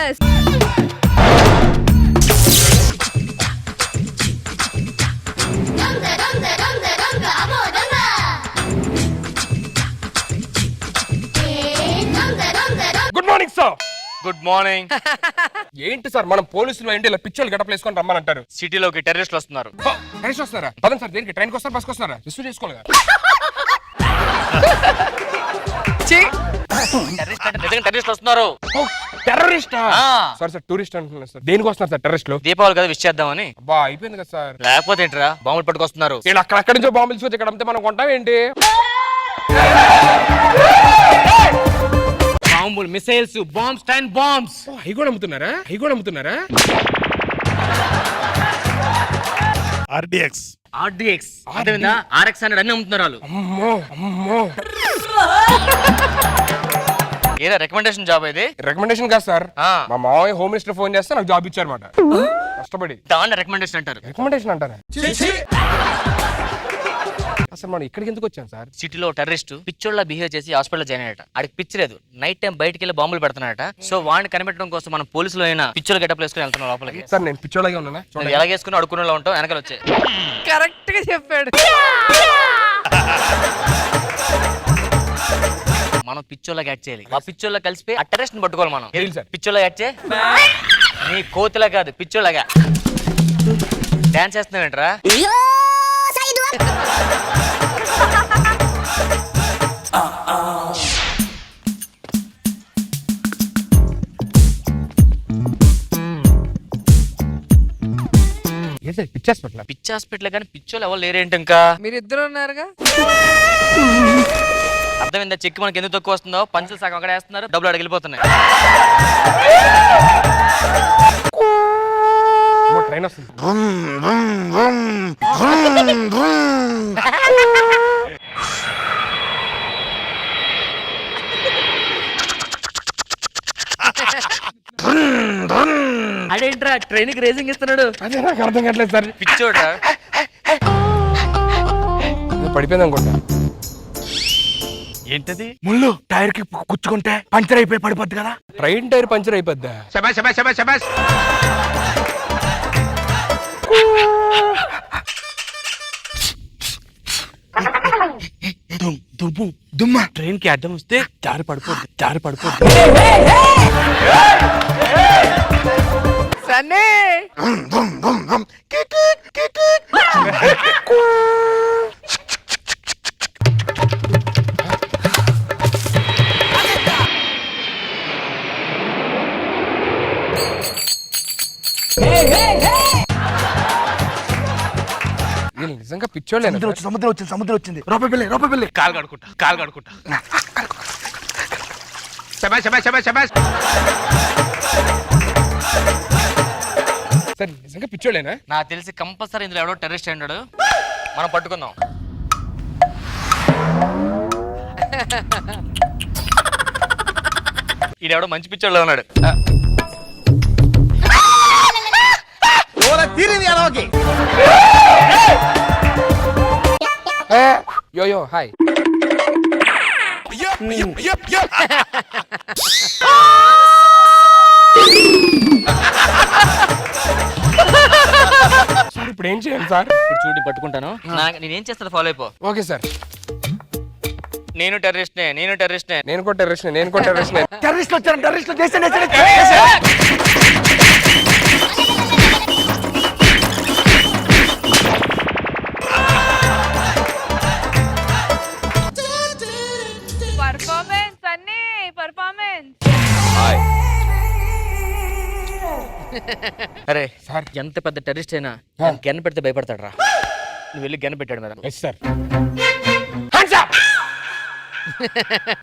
Famous. Good morning sir. Good morning. ఏంటి sir మనం పోలీసులు ఏంటి ఇలా పిచ్చోళ్ళు గడప వేసుకొని రమ్మనంటారు? సిటీలోకి టెర్రరిస్టులు వస్తున్నారు. టెరెస్ట్ వస్తారా? పదండి సార్. దేనికి? ట్రైన్కి వస్తారా, బస్కి వస్తారా? రిసీవ్ చేసుకోవాలి కదా. టెర్రరిస్టులు వస్తున్నారు. టెర్రరిస్టా? సార్ సార్ టూరిస్ట్ అంటున్నారు సార్. దేనికి వస్తున్నారు సార్ టెర్రరిస్టులు? దీపావళి కదా విష్ చేద్దామని. అబ్బా అయిపోయింది కదా సార్. లేకపోతే ఏంట్రా బాంబులు పట్టుకొస్తున్నారు. వీళ్ళు అక్కడి నుంచో బాంబులు తీసుకొచ్చి ఇక్కడ అమ్మితే మనం కొంటాం ఏంటి? బాంబులు, మిసైల్స్, బాంబ్స్, టైన్ బాంబ్స్. అవి కూడా అమ్ముతున్నారా? ఆర్డిఎక్స్ అదేవిధంగా ఆర్ఎక్స్ హండ్రెడ్ అన్ని అమ్ముతున్నారు వాళ్ళు. అమ్మో ఏదో రికమెండేషన్ జాబ్ ఇది. రికమెండేషన్ కాదు సార్. మా మామయ్య హోమ్ మినిస్టర్ ఫోన్ చేస్తే నాకు జాబ్ ఇచ్చారన్నమాట. కష్టపడి. దాన్ని రికమెండేషన్ అంటారు. రికమెండేషన్ అంటారా? అసలు మనం ఇక్కడికి ఎందుకు వచ్చాం సార్? సిటీలో టెర్రరిస్ట్ పిచ్చోళ్ళ బిహేవ్ చేసి హాస్పిటల్ జాయిన్ అయ్యాట. ఆడికి పిచ్చి లేదు, నైట్ టైం బయటికి వెళ్ళి బాంబులు పెడుతున్నాడట. సో వాడిని కనిపెట్టడం కోసం మనం పోలీసులు అయినా పిచ్చోళ్ళు గెటప్ వేసుకుని వెళ్తున్నాం లోపలికి. సార్ నేను పిచ్చోళ్ళగా ఉన్నానా? నువ్వు ఎలా వేసుకుని అడుక్కునేలా ఉంటావు, వెనకాల వచ్చే. కరెక్ట్ గా చెప్పాడు. మనం పిచ్చోళ్ళకి యాక్ట్ చేయాలి. ఆ పిచ్చోళ్ళ కలిసిపోయి ఆ టెర్రరిస్ట్ ని పట్టుకోవాలి మనం. ఏం సార్? పిచ్చోళ్ళ యాక్ట్ చేయి. నీ కోతిలా కాదు, పిచ్చోళ్ళగా డాన్స్ చేస్తున్నావేంట్రా? పిచ్చి హాస్పిటల్ కానీ పిచ్చోళ్ళు ఎవరు లేరేంటి ఇంకా? మీరిద్దరు ఉన్నారుగా. అర్థమైందా? చెక్ మనకి ఎందుకు తక్కువ వస్తుందో, పంచులు సగం అక్కడ వేస్తున్నారు, డబ్బులు అడిగి వెళ్ళిపోతున్నాయి. ట్రైన్ వస్తుంది. అదేంట్రా ట్రైన్ కి రేసింగ్ ఇస్తున్నాడు? అదే నాకు అర్థం కావట్లేదు సార్. పిచ్చోడా పడిపోయింది అనుకుంటా. ఏంటది? ముళ్ళు టైర్ కి కుచ్చుకుంటే పంచర్ అయిపోయి పడిపోద్ది కదా. ట్రైన్ టైర్ పంచర్ అయిపోద్దా? దుమ్మ ట్రైన్ కి అడ్డం వస్తే జారి పడిపోద్ది. సన్నీ నిజంగా పిచ్చోళ్ళే. సముద్రం వచ్చింది. రూపాయి కాలు కడుకుంటా. సార్ నిజంగా పిచ్చోళ్ళేనా? నాకు తెలిసి కంపల్సరీ ఇందులో ఎవడో టెర్రరిస్ట్ అన్నాడు. మనం పట్టుకుందాం. ఈడెవడో మంచి పిచ్చోళ్ళలో ఉన్నాడు. యో హాయ్. సార్ ఇప్పుడు ఏం చేయాలి సార్? ఇప్పుడు చూడు పట్టుకుంటాను. నేనేం చేస్తాను ఫాలో అయిపో. Okay sir. నేను టెర్రరిస్ట్నే. నేను కూడా టెర్రరిస్ట్. టెర్రరిస్ట్ వచ్చారు. పర్ఫార్మెన్స్ అన్నీ పర్ఫార్మెన్స్. అరే సార్ ఎంత పెద్ద టెర్రరిస్ట్ అయినా గన్ పెడితే భయపడతాడు రా. నువ్వు వెళ్ళి గన్ పెట్టాడు మేడం. Yes sir.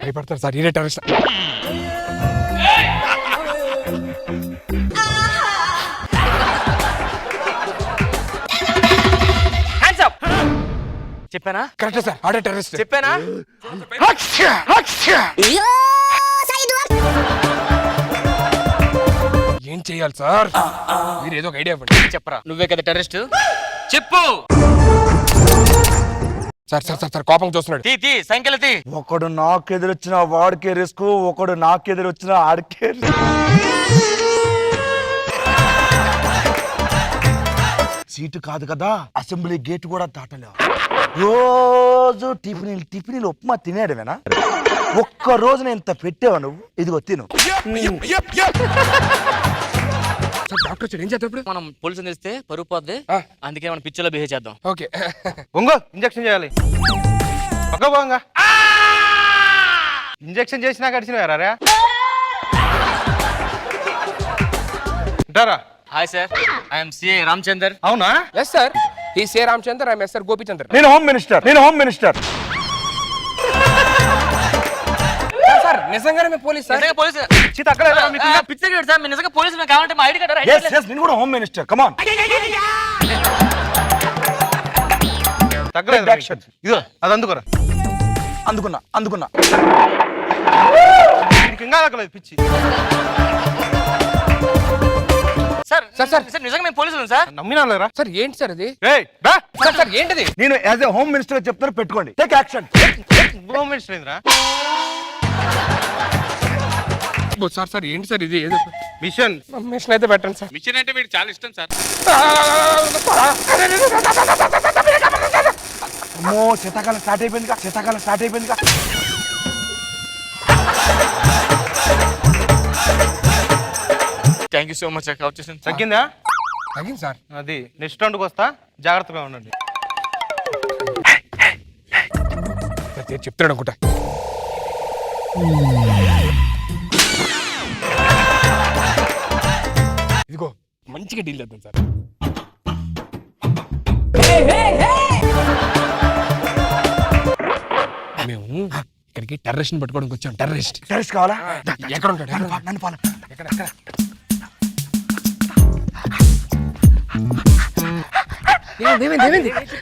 భయపడతారు సార్. ఈయన టెర్రరిస్ట్. చెప్పానా? Correct sir. ఆడే టెర్రరిస్ట్. చెప్పానా? ఏం చెయ్యాలి సార్? మీరు ఏదో ఒక ఐడియా ఇవ్వండి. చెప్పరా. నువ్వే కదా టెర్రరిస్ట్, చెప్పు. సార్ కోపం చూస్తున్నాడు. తీ సంఖ్యలు తీ. ఒకడు నాకు ఎదురొచ్చిన వాడికే రిస్క్, ఒకడు నాకు ఎదురొచ్చిన ఆడికే రిస్క్. సీటు కాదు కదా అసెంబ్లీ గేట్ కూడా దాటలేవు. రోజు టిఫినీలు ఉప్మా తినేయడమేనా? ఒక్క రోజున ఇంత పెట్టావా నువ్వు? ఇదిగో తిను. సార్ డాక్టర్ వచ్చాడు, ఏం చేద్దాం ఇప్పుడు? మనం పోలీసుని తెలిస్తే పరుగు పోద్ది, అందుకే మనం పిచ్చోలో బిహేవ్ చేద్దాం. ఓకే ఒంగో ఇంజక్షన్ చేయాలి. ఒక్క పోంగా ఇంజక్షన్ చేసినా గడిచిన రా ఉంటారా? Hi sir, I'm CI Ramachander. అవునా? ఎస్ సార్, ఈ say Ramachandra, I'm yes sir Gopichandra. నేను హోమ్ మినిస్టర్. సార్ నిజంగానే మేము పోలీస్ సార్. నిజంగా పోలీసు చీత అక్కలేదా మీకు? పిచ్చర్ గేట్ సార్, మీరు నిజంగా పోలీసు మేము కావాలంటే మా ఐడి కార్డు yes నేను కూడా హోమ్ మినిస్టర్. Come on. తగ్గలేదు Action. ఇదో అది అందుకోరా. అందుకున్నా. నీకు ఇంకా తగ్గలేదు పిచ్చి. Sir sir, sir. సార్ నిజంగా మేము పోలీసులు సార్. నమ్మినా లేరా? సార్ ఏంటి సార్ అది? ఏయ్ రా. సార్ సార్ ఏంటిది? నేను యాజ్ ఎ హోమ్ మినిస్టర్ చెప్తాను, పెట్టుకోండి. Take action. హోమ్ మినిస్టర్ ఏందిరా? సార్ సార్ ఏంటి సార్ ఇది? ఏదో మిషన్ మిషన్ అయితే పెట్టండి సార్. మిషన్ అంటే వీడు చాలా ఇష్టం సార్. అమ్మో, శీతాకాలం స్టార్ట్ అయిపోయిందిగా. Thank you so much sir, cover చేసాను. తగ్గిందా? తగ్గింది సార్. అది నెక్స్ట్ రౌండ్కి వస్తా, జాగ్రత్తగా ఉండండి. చెప్తాడు అనుకుంటా. ఇదిగో మంచిగా డీల్ చేద్దాం సార్. మేము ఇక్కడికి టెర్రరిస్ట్ పట్టుకోవడానికి వచ్చాం. టెర్రరిస్ట్ కావాలా? ఎక్కడ ఉంటాడు? నన్ను ఫాలో. ఎక్కడ?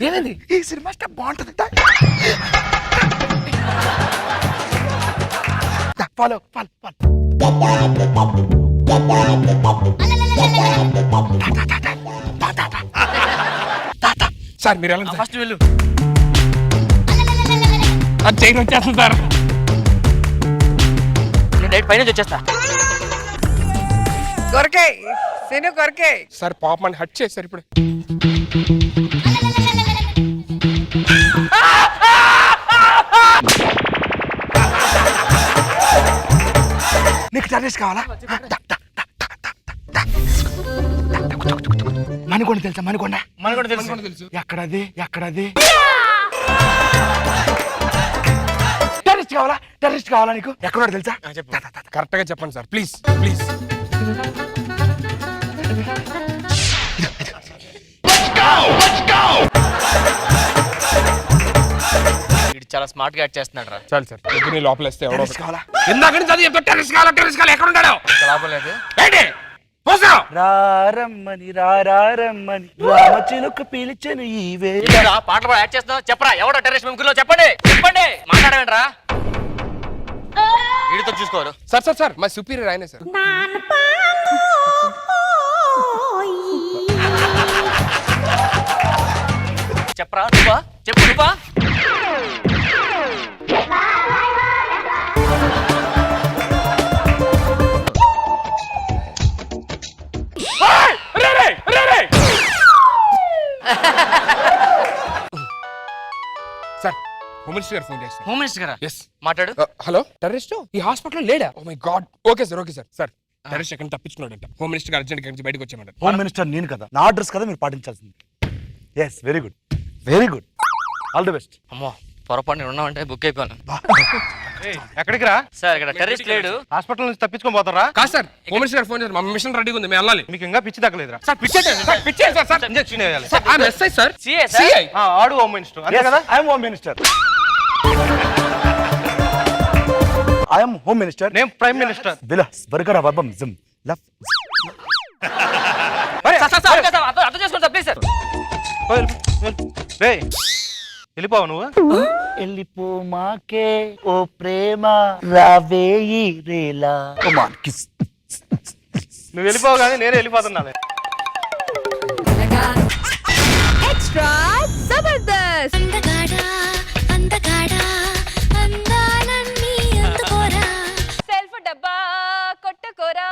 ఏమైంది? ఈ సినిమా స్టెప్ బాగుంటుంది. ఫాలో. సార్ మీరు ఎలా ఫస్ట్ వెళ్ళు. అది చైన్ వచ్చేస్తుంది సార్. నేను డైరెక్ట్ పైన వచ్చేస్తా. కొరకే శను కొరకే. సార్ పాప అని హట్ చేశారు ఇప్పుడు. నీకు టెర్రరిస్ట్ కావాలా? మణికొండ తెలుసా? మనకు తెలుసు. తెలుసు. ఎక్కడది? టెర్రరిస్ట్ కావాలా నీకు? ఎక్కడున్నాడు తెలుసా? కరెక్ట్ గా చెప్పండి సార్, ప్లీజ్. వీడు చాలా స్మార్ట్ గా యాక్ట్ చేస్తున్నాడు రా. చాలు సార్, దగ్గర లోపలేస్తే ఎవడో టెర్రరిస్ట్ కావాలా? ఇందాక నుంచి అది చెప్తా. టెర్రరిస్ట్ కావాలి ఎక్కడ ఉంటాడు? లాభం లేదు. ఏంటి పోసావు? రారమ్మని రామచిలుక పిలిచెను ఈవే. ఏంట్రా, పాటలు కూడా యాక్ట్ చేస్తున్నావు? చెప్పరా, ఎవడో టెర్రరిస్ట్ ముగ్గురులో చెప్పండి. మాట్లాడవేంట్రా? వీడితో చూసుకోరు. సార్ మా సుపీరియర్ ఆయనే సార్. చెప్పరా, నువ్వా? చెప్పు నువ్వా? సార్ హోమ్ మినిస్టర్ గారు ఫోన్ చేస్తారు. హోమ్ మినిస్టర్ గారా? ఎస్. మాట్లాడు. హలో, టెర్రరిస్ట్ ఈ హాస్పిటల్ లేడా? Oh my god. Okay sir. Terrorist ఎక్కడ తప్పించుకున్నాడంట. హోమ్ మినిస్టర్ గారు అర్జెంట్ నుంచి బయటకు వచ్చామంట. హోమ్ మినిస్టర్ నేను కదా, నా అడ్రస్ కదా మీరు పాటించాల్సింది. Yes, very good. All the best. అమ్మో, పొరపాటు నేను ఉన్నామంటే బుక్ అయిపోయాను. ఏయ్, ఎక్కడికి రా? సార్ ఇక్కడ టెర్రరిస్ట్ లేడు. హాస్పిటల్ నుంచి తప్పించుకొని పోతారా? కాదు సార్, హోమ్ మినిస్టర్ గారు ఫోన్ చేశారు. మా మిషన్ రెడీగా ఉంది, మేము వెళ్ళాలి. మీకు ఇంకా పిచ్చి తగ్గలేదురా? సార్ పిచ్చేసారు సార్. ఇంజక్షన్ వేయాలి. ఆ SI sir. CA sir. CI. ఆడు హోమ్ మినిస్టర్ అంతే కదా? I'm home minister. నేను ప్రైమ్ మినిస్టర్. విలాస్ బర్గర్ వర్బం జిమ్ లఫ్. అర్థం చేసుకోండి సార్, ప్లీజ్ సార్. వెళ్ళిపోవు నువ్వు? వెళ్ళిపో మాకే ఓ ప్రేమ రావేయి రేలా. Come on kiss. నువ్వు వెళ్ళిపోవు కానీ నేను వెళ్ళిపోతున్నాను. ఎక్స్ట్రా జబర్దస్త్. సెల్ఫ్ డబ్బా కొట్టకోరా.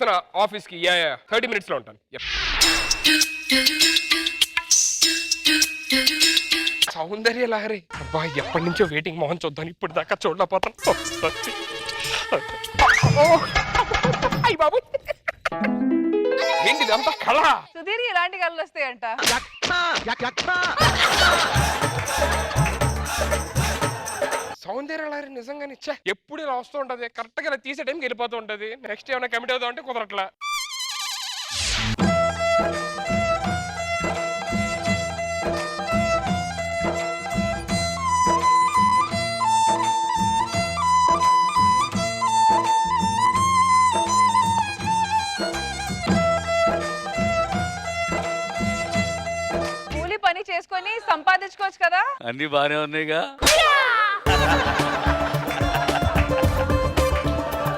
వస్తున్నా ఆఫీస్కి 30 minutes లో ఉంటాను. Yep. సౌందర్య లహరి అబ్బా ఎప్పటి నుంచో వెయిటింగ్ మోహన్ చూద్దాం ఇప్పుడు దాకా చూడలేకపోతాను. అయ్య బాబు ఏంటి ఇదంతా కళ? సుధీర్ ఇలాంటి కళ్ళు వస్తాయంట. సౌందర్య లహరి నిజంగానే ఇచ్చా ఎప్పుడు ఇలా వస్తూ ఉంటది, కరెక్ట్ గా ఇలా తీసే టైంకి వెళ్ళిపోతూ ఉంటది. నెక్స్ట్ ఏమైనా కమిట్ అవుతాం అంటే కుదరట్లా. కూలి పని చేసుకొని సంపాదించుకోవచ్చు కదా. అన్ని బానే ఉన్నాయిగా.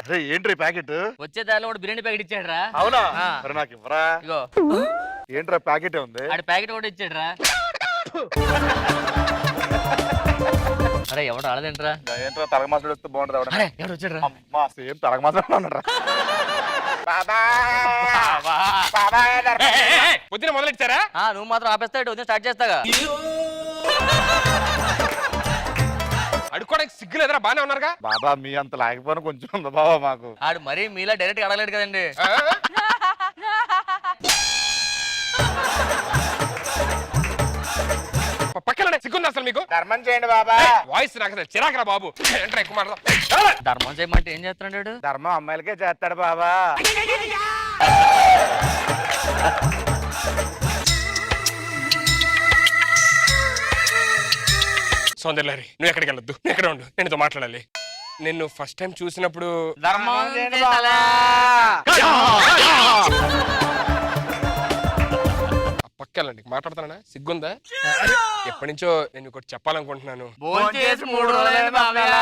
అరే ఏంట్రీ ప్యాకెట్? వచ్చే దారిలో కూడా బిర్యానీ ప్యాకెట్ ఇచ్చాడు రా. అవునా? ఆ. మరి నాకు ఇవ్వరా? ఇగో ఏంట్రా ప్యాకెట్ ఉంది? ఆడి ప్యాకెట్ కూడా ఇచ్చాడు రా. అరే ఎవడు రాలేదేంట్రా? ఏంట్రా తలగ మాసాడు వస్తే బాగుంటుంది ఎవడ? అరే ఎవడు వచ్చాడు రా? అమ్మా సేమ్ తలగ మాసాడు అన్నారా? పొద్దున మొదలెట్టారా? నువ్వు మాత్రం ఆపేస్తాడు ఉదయం స్టార్ట్ చేస్తాగా. అడుక్కోడానికి సిగ్గులేదరా? బానే ఉన్నారుగా. బాబా మీ అంత లేకపోయినా కొంచెం ఉంది బాబా మాకు. ఆడు మరీ మీలా డైరెక్ట్ అడగలేడు కదండి. ఆ? పక్కన సిగ్గుంది అసలు మీకు? ధర్మం చేయండి బాబా. వాయిస్ నాకు అసలు చిరాకరా బాబు. ఏంట్రా ఎక్కువ మాట్లాడతావ్? ధర్మం చేయమంటే ఏం చేస్తున్నాడు? ధర్మం అమ్మాయిలకే చేస్తాడు బాబా. సౌందర్యలహరి నువ్వు ఎక్కడికి వెళ్ళొద్దు, నువ్వు ఎక్కడ ఉండు, నేను మాట్లాడాలి. నిన్ను ఫస్ట్ టైం చూసినప్పుడు ధర్మం చేయండి చేయాలా? పక్కెళ్ళండి మాట్లాడతానా? సిగ్గుందా? ఎప్పటి నుంచో నేను ఒకటి చెప్పాలనుకుంటున్నాను. భోంచేసి 3 రోజులైంది మామయ్య.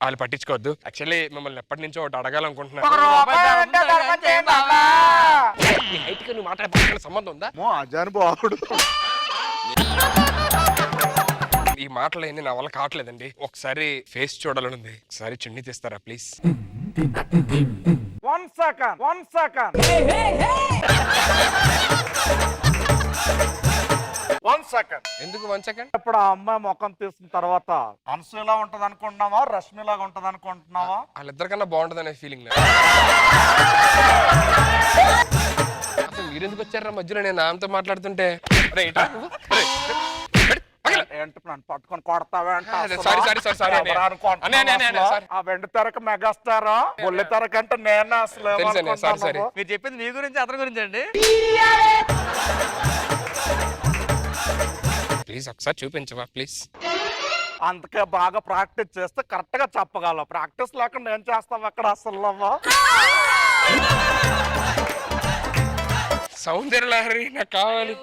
వాళ్ళు పట్టించుకోవద్దు. యాక్చువల్లీ మిమ్మల్ని ఎప్పటి నుంచో ఒకటి అడగాలనుకుంటున్నాను. నీ height కి నువ్వు మాట్లాడే సంబంధం ఉందా? అజాను బాగుడు. ఈ మాటలు ఏంటి నా వల్ల కావట్లేదండి. ఒకసారి ఫేస్ చూడాలని ఉంది. ఒకసారి చున్నీ తీస్తారా ప్లీజ్? 1 second. ఎందుకు 1 second? ఇప్పుడు ఆ అమ్మాయి ముఖం తీసిన తర్వాత అనసూయలా ఉంటది అనుకుంటున్నావా, రష్మిలాగా ఉంటది అనుకుంటున్నావా? వాళ్ళిద్దరికన్నా బాగుంటది అనే ఫీలింగ్. అసలు మీరెందుకు వచ్చారా మధ్యలో నేను ఆమెతో మాట్లాడుతుంటే? ఏంటి నన్ను పట్టుకొని కొడతావా? సారీ ఆ వెండి తెరక మెగాస్టారా, బొల్లి తెరక అంటే నేను అసలు సారీ. మీరు చెప్పింది మీ గురించి అతని గురించి అండి. ప్లీజ్ ఒకసారి చూపించవా ప్లీజ్? అందుకే బాగా ప్రాక్టీస్ చేస్తే కరెక్ట్ గా చెప్పగలవు. ప్రాక్టీస్ లేకుండా ఏం చేస్తావు అక్కడ అసలు? సౌందర్య లహరి నాకు కావాలి.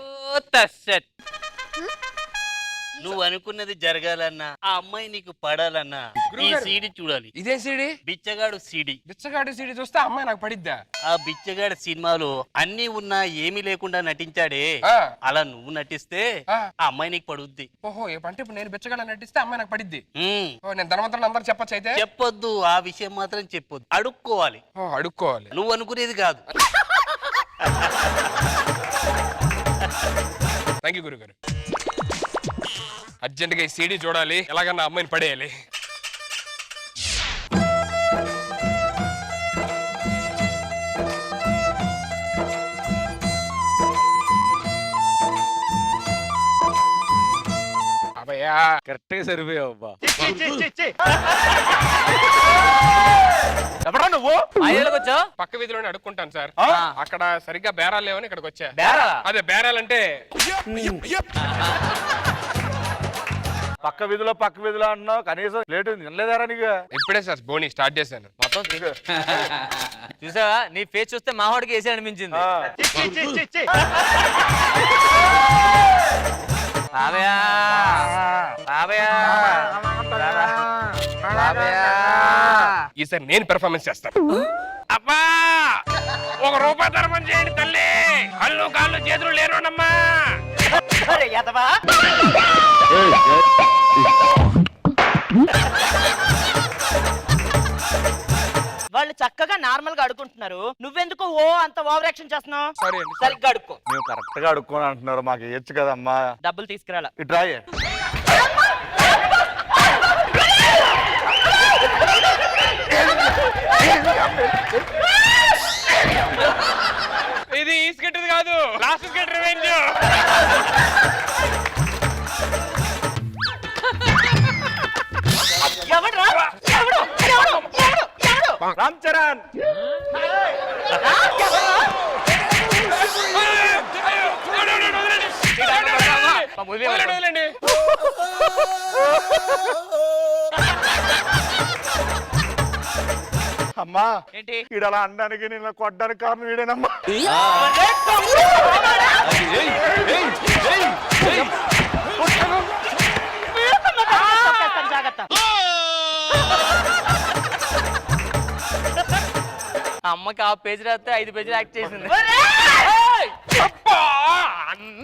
నువ్వు అనుకున్నది జరగాలన్నా, ఆ అమ్మాయి నీకు పడాలన్నా ఈ సీడీ చూడాలి. ఇదే సీడీ? బిచ్చగాడు సీడీ. బిచ్చగాడు సీడీ చూస్తే అమ్మాయి నాకు పడిద్దా? ఆ బిచ్చగాడు సినిమాలో అన్ని ఉన్నా ఏమీ లేకుండా నటించాడే, ఆ. అలా నువ్వు నటిస్తే ఆ. ఆ అమ్మాయి నీకు పడుద్ది. ఓహో అంటే ఇప్పుడు నేను బిచ్చగాడు నటిస్తే అమ్మాయి నాకు పడిద్ది. ఉమ్. ఓ నేను ధనవంతులను అందరూ చెప్పొచ్చు అయితే? చెప్పొద్దు, ఆ విషయం మాత్రం చెప్పొద్దు. అడుక్కోవాలి, ఓ అడుక్కోవాలి. నువ్వు అనుకునేది కాదు. థ్యాంక్ యూ గురుగారు. అర్జెంట్గా ఈ సీడీ చూడాలి, ఎలాగన్నా అమ్మాయిని పడేయాలి. అబ్బయ్యా కరెక్ట్ గా సరిపోయావు అబ్బా. ఎవరా నువ్వు? వచ్చా పక్క వీధిలోనే అడుక్కుంటాను సార్. అక్కడ సరిగ్గా బేరాలు లేవని ఇక్కడికి వచ్చా. బేరాలా? అదే బేరాలంటే పక్క వీధిలో అంటున్నావు, కనీసం లేట్ వినలేదారా నీకు? ఇప్పుడే సార్ బోని స్టార్ట్ చేశాను. మొత్తం చూసావా? నీ ఫేస్ చూస్తే మావాడికి వేసి అనిపించింది. ఈసారి నేను పెర్ఫార్మెన్స్ చేస్తాను. అబ్బా 1 రూపాయి ధర్మం చేయండి తల్లి. కళ్ళు కాళ్ళు చేతులు లేనోడమ్మా. వాళ్ళు చక్కగా నార్మల్ గా అడుకుంటున్నారు, నువ్వెందుకు ఓ అంత ఓవర్ యాక్షన్ చేస్తున్నావు? సారీ అండి. సరిగ్గా అడుక్కో. మేము కరెక్ట్ గా అడుక్కోని అంటున్నారు, మాకు వేయచ్చు కదమ్మా. డబ్బులు తీసుకురాలా. ఈ డ్రాయ్ ఇది ఈ స్కెట్ కాదు, లాస్ట్ స్కెట్ రివెంజ్. ఎవడ్రా? ఎవడు? ఎవడు? ఎవడు? ఎవడు? రామ్ చరణ్. వదలండి. అమ్మా ఏంటి? ఈడు అలా అనడానికి నేను కొట్టడానికి కారణం వీడేనమ్మా. జాగ్రత్త. అమ్మకి ఆ పేజీ రాస్తే 5 పేజీలు యాక్ట్ చేసింది. అబ్బా!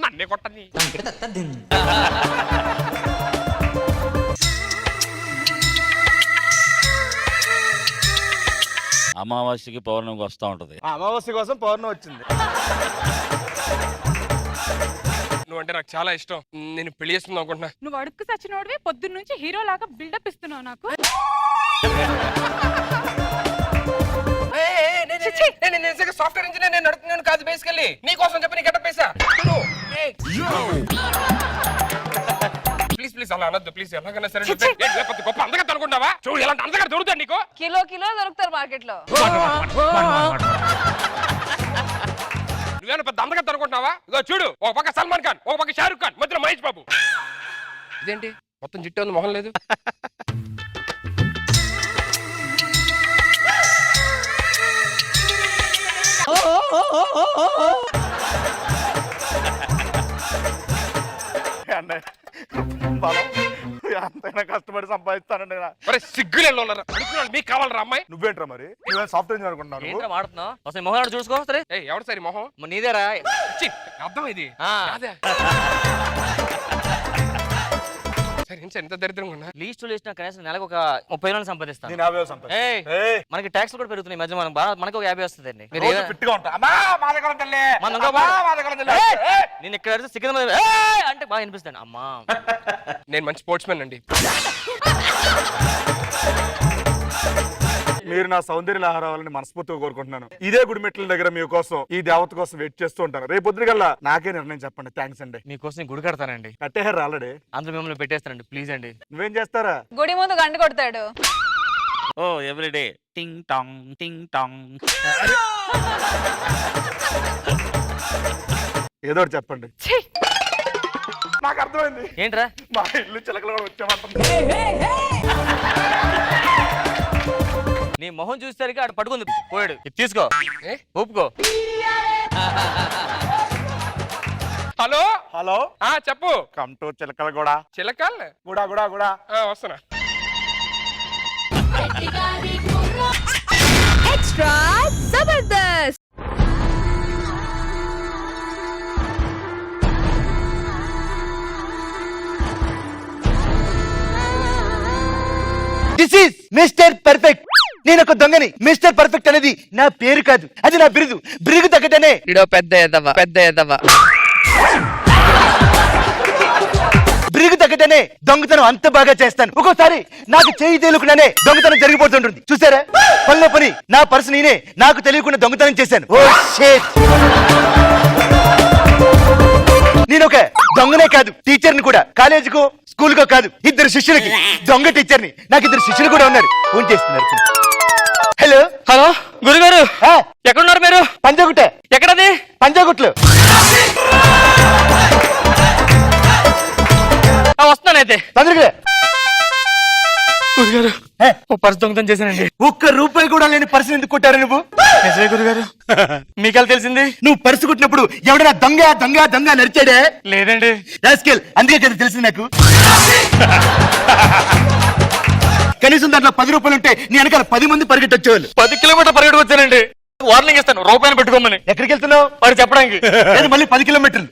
నన్నే కొట్టని. అమావాస్యకి పౌర్ణమికి వస్తా ఉంటది. అమావాస్య కోసం పౌర్ణమి వచ్చింది. నువ్వంటే నాకు చాలా ఇష్టం. నేను పెళ్లి చేసుకుందాం అనుకుంటున్నా. నువ్వు అడుక్కు సచ్చినోడివి, పొద్దున్న నుంచి హీరో లాగా బిల్డప్ ఇస్తున్నావు నాకు. సాఫ్ట్వేర్ ఇంజనీర్, నేను అడుగుతున్నాను కాదు బేసికల్లీ నీకోసం చెప్పి నీ గెటప్ వేసా. ప్లీజ్ ప్లీజ్ అలా అనొద్దు ప్లీజ్. ఎలాగైనా సరే లేకపోతే గొప్ప అందగత్త అనుకుంటావా? చూడు ఎలాంటి అందగత్త దొరుకుతాడు నీకు. కిలో దొరుకుతారు మార్కెట్ లో. నువ్వేనా పెద్ద అందగత్త అనుకుంటున్నావా? ఇదో చూడు, ఒక పక్క సల్మాన్ ఖాన్, ఒక పక్క షారుఖ్ ఖాన్, మధ్యలో మహేష్ బాబు. ఇదేంటి మొత్తం జిట్టే ఉంది, మొహం లేదు. అంతైనా కష్టపడి సంపాదిస్తానండి. సిగ్గులేళ్ళు అనుకున్నాను. మీకు కావాలరా అమ్మాయి? నువ్వేంట్రా మరి? నువ్వేం సాఫ్ట్వేర్ ఇంజనీర్ అనుకుంటున్నాను? ఏంట్రా వాడుతున్నావు? అసలు మొహం చూసుకో సరే. ఎవరు సరే మొహం? నీదేరా. అర్థం ఇది. సరే ఎంత దరిద్రంగా ఉన్నా. లీస్ట్ కనీసం నెలకు ఒక 30,000 సంపాదిస్తాను. నేను 50 సంపాదిస్తాను. మనకి ట్యాక్స్ కూడా పెరుగుతున్నాయి మధ్య, మనకి ఒక 50 వస్తుందండి. రోజు ఫిట్గా ఉంటా. అమ్మా మా దగ్గర ఉంటలే. నేను ఇక్కడ సికింద్రాబాద్ అంటే బాగా వినిపిస్తాను. అమ్మా నేను మంచి స్పోర్ట్స్ మ్యాన్ అండి. మీరు నా సౌందర్య లహరావాలని మనస్ఫూర్తిగా కోరుకుంటున్నాను. ఇదే గుడిమెట్ల దగ్గర మీకోసం ఈ దేవత కోసం వెయిట్ చేస్తూ ఉంటాను. రేపు పొద్దుగల్లా నాకే నిర్ణయం చెప్పండి. థ్యాంక్స్ అండి. మీకోసం గుడి కడతానండి. కట్టేహారు ఆల్రెడీ. అందులో మిమ్మల్ని పెట్టేస్తానండి ప్లీజ్ అండి. నువ్వేం చేస్తారా? గుడి ముందు గంట కొడతాడు. ఓ ఎవ్రీడే టింగ్ టాంగ్ టింగ్ టాంగ్. ఏదో ఒకటి చెప్పండి. నాకు అర్థమైంది. ఏంట్రా? మా ఇల్లు చిలకలు వచ్చామంటుంది. నీ మొహం చూసేసరికి ఆడు పట్టుకుంది పోయాడు. తీసుకో ఒప్పుకో. హలో హలో చెప్పు. కమ్ టు చిలకల కూడా. చిలకల్ కూడా కూడా కూడా వస్తున్నా. Extra Jabardasth. This is mister perfect. నేను ఒక దొంగని. మిస్టర్ పర్ఫెక్ట్ అనేది నా పేరు కాదు, అది నా బిరుదు. బిరుగు తగ్గటనే ఇడో పెద్ద ఎదవ. బిరుగు తగ్గటనే దొంగతనం అంత బాగా చేస్తాను. ఒక్కోసారి నాకు చేయి తేలుకున్నానే దొంగతనం జరిగిపోతుంటుంది. చూసారా? పనిలో పని నా పర్సు నేనే నాకు తెలియకుండా దొంగతనం చేశాను. Oh shit. నేను ఒక దొంగనే కాదు, టీచర్ని కూడా. కాలేజీకో స్కూల్కో కాదు, 2 శిష్యులకి దొంగ టీచర్ని. నాకు 2 శిష్యులు కూడా ఉన్నారు. ఫోన్ చేస్తున్నారు. హలో హలో గురుగారు, ఎక్కడున్నారు మీరు? పంజాగుట్ట. ఎక్కడది? పంజాగుట్లు. వస్తున్నానైతే. తొందరగా. గురుగారు ఓ పర్సు దొంగతనం చేశానండి. 1 రూపాయి కూడా లేని పర్సు ఎందుకు కొట్టారు నువ్వు? నిజమే గురుగారు. మీకెలా తెలిసింది? నువ్వు పర్సు కొట్టినప్పుడు ఎవడైనా దొంగ దొంగ దొంగ నడిచాడే? లేదండి. రాస్కెల్, అందుకే కదా తెలిసింది నాకు. కనీసం దాంట్లో 10 రూపాయలు ఉంటే నీ వెనకాల 10 మంది పరిగెట్టొచ్చేవాళ్ళు. 10 కిలోమీటర్ పరిగెట్టుకు వచ్చానండి. వార్నింగ్ ఇస్తాను, రూపాయలు పెట్టుకోమని. ఎక్కడికి వెళ్తున్నావు? వాడు చెప్పడానికి. లేదు, మళ్ళీ 10 కిలోమీటర్లు.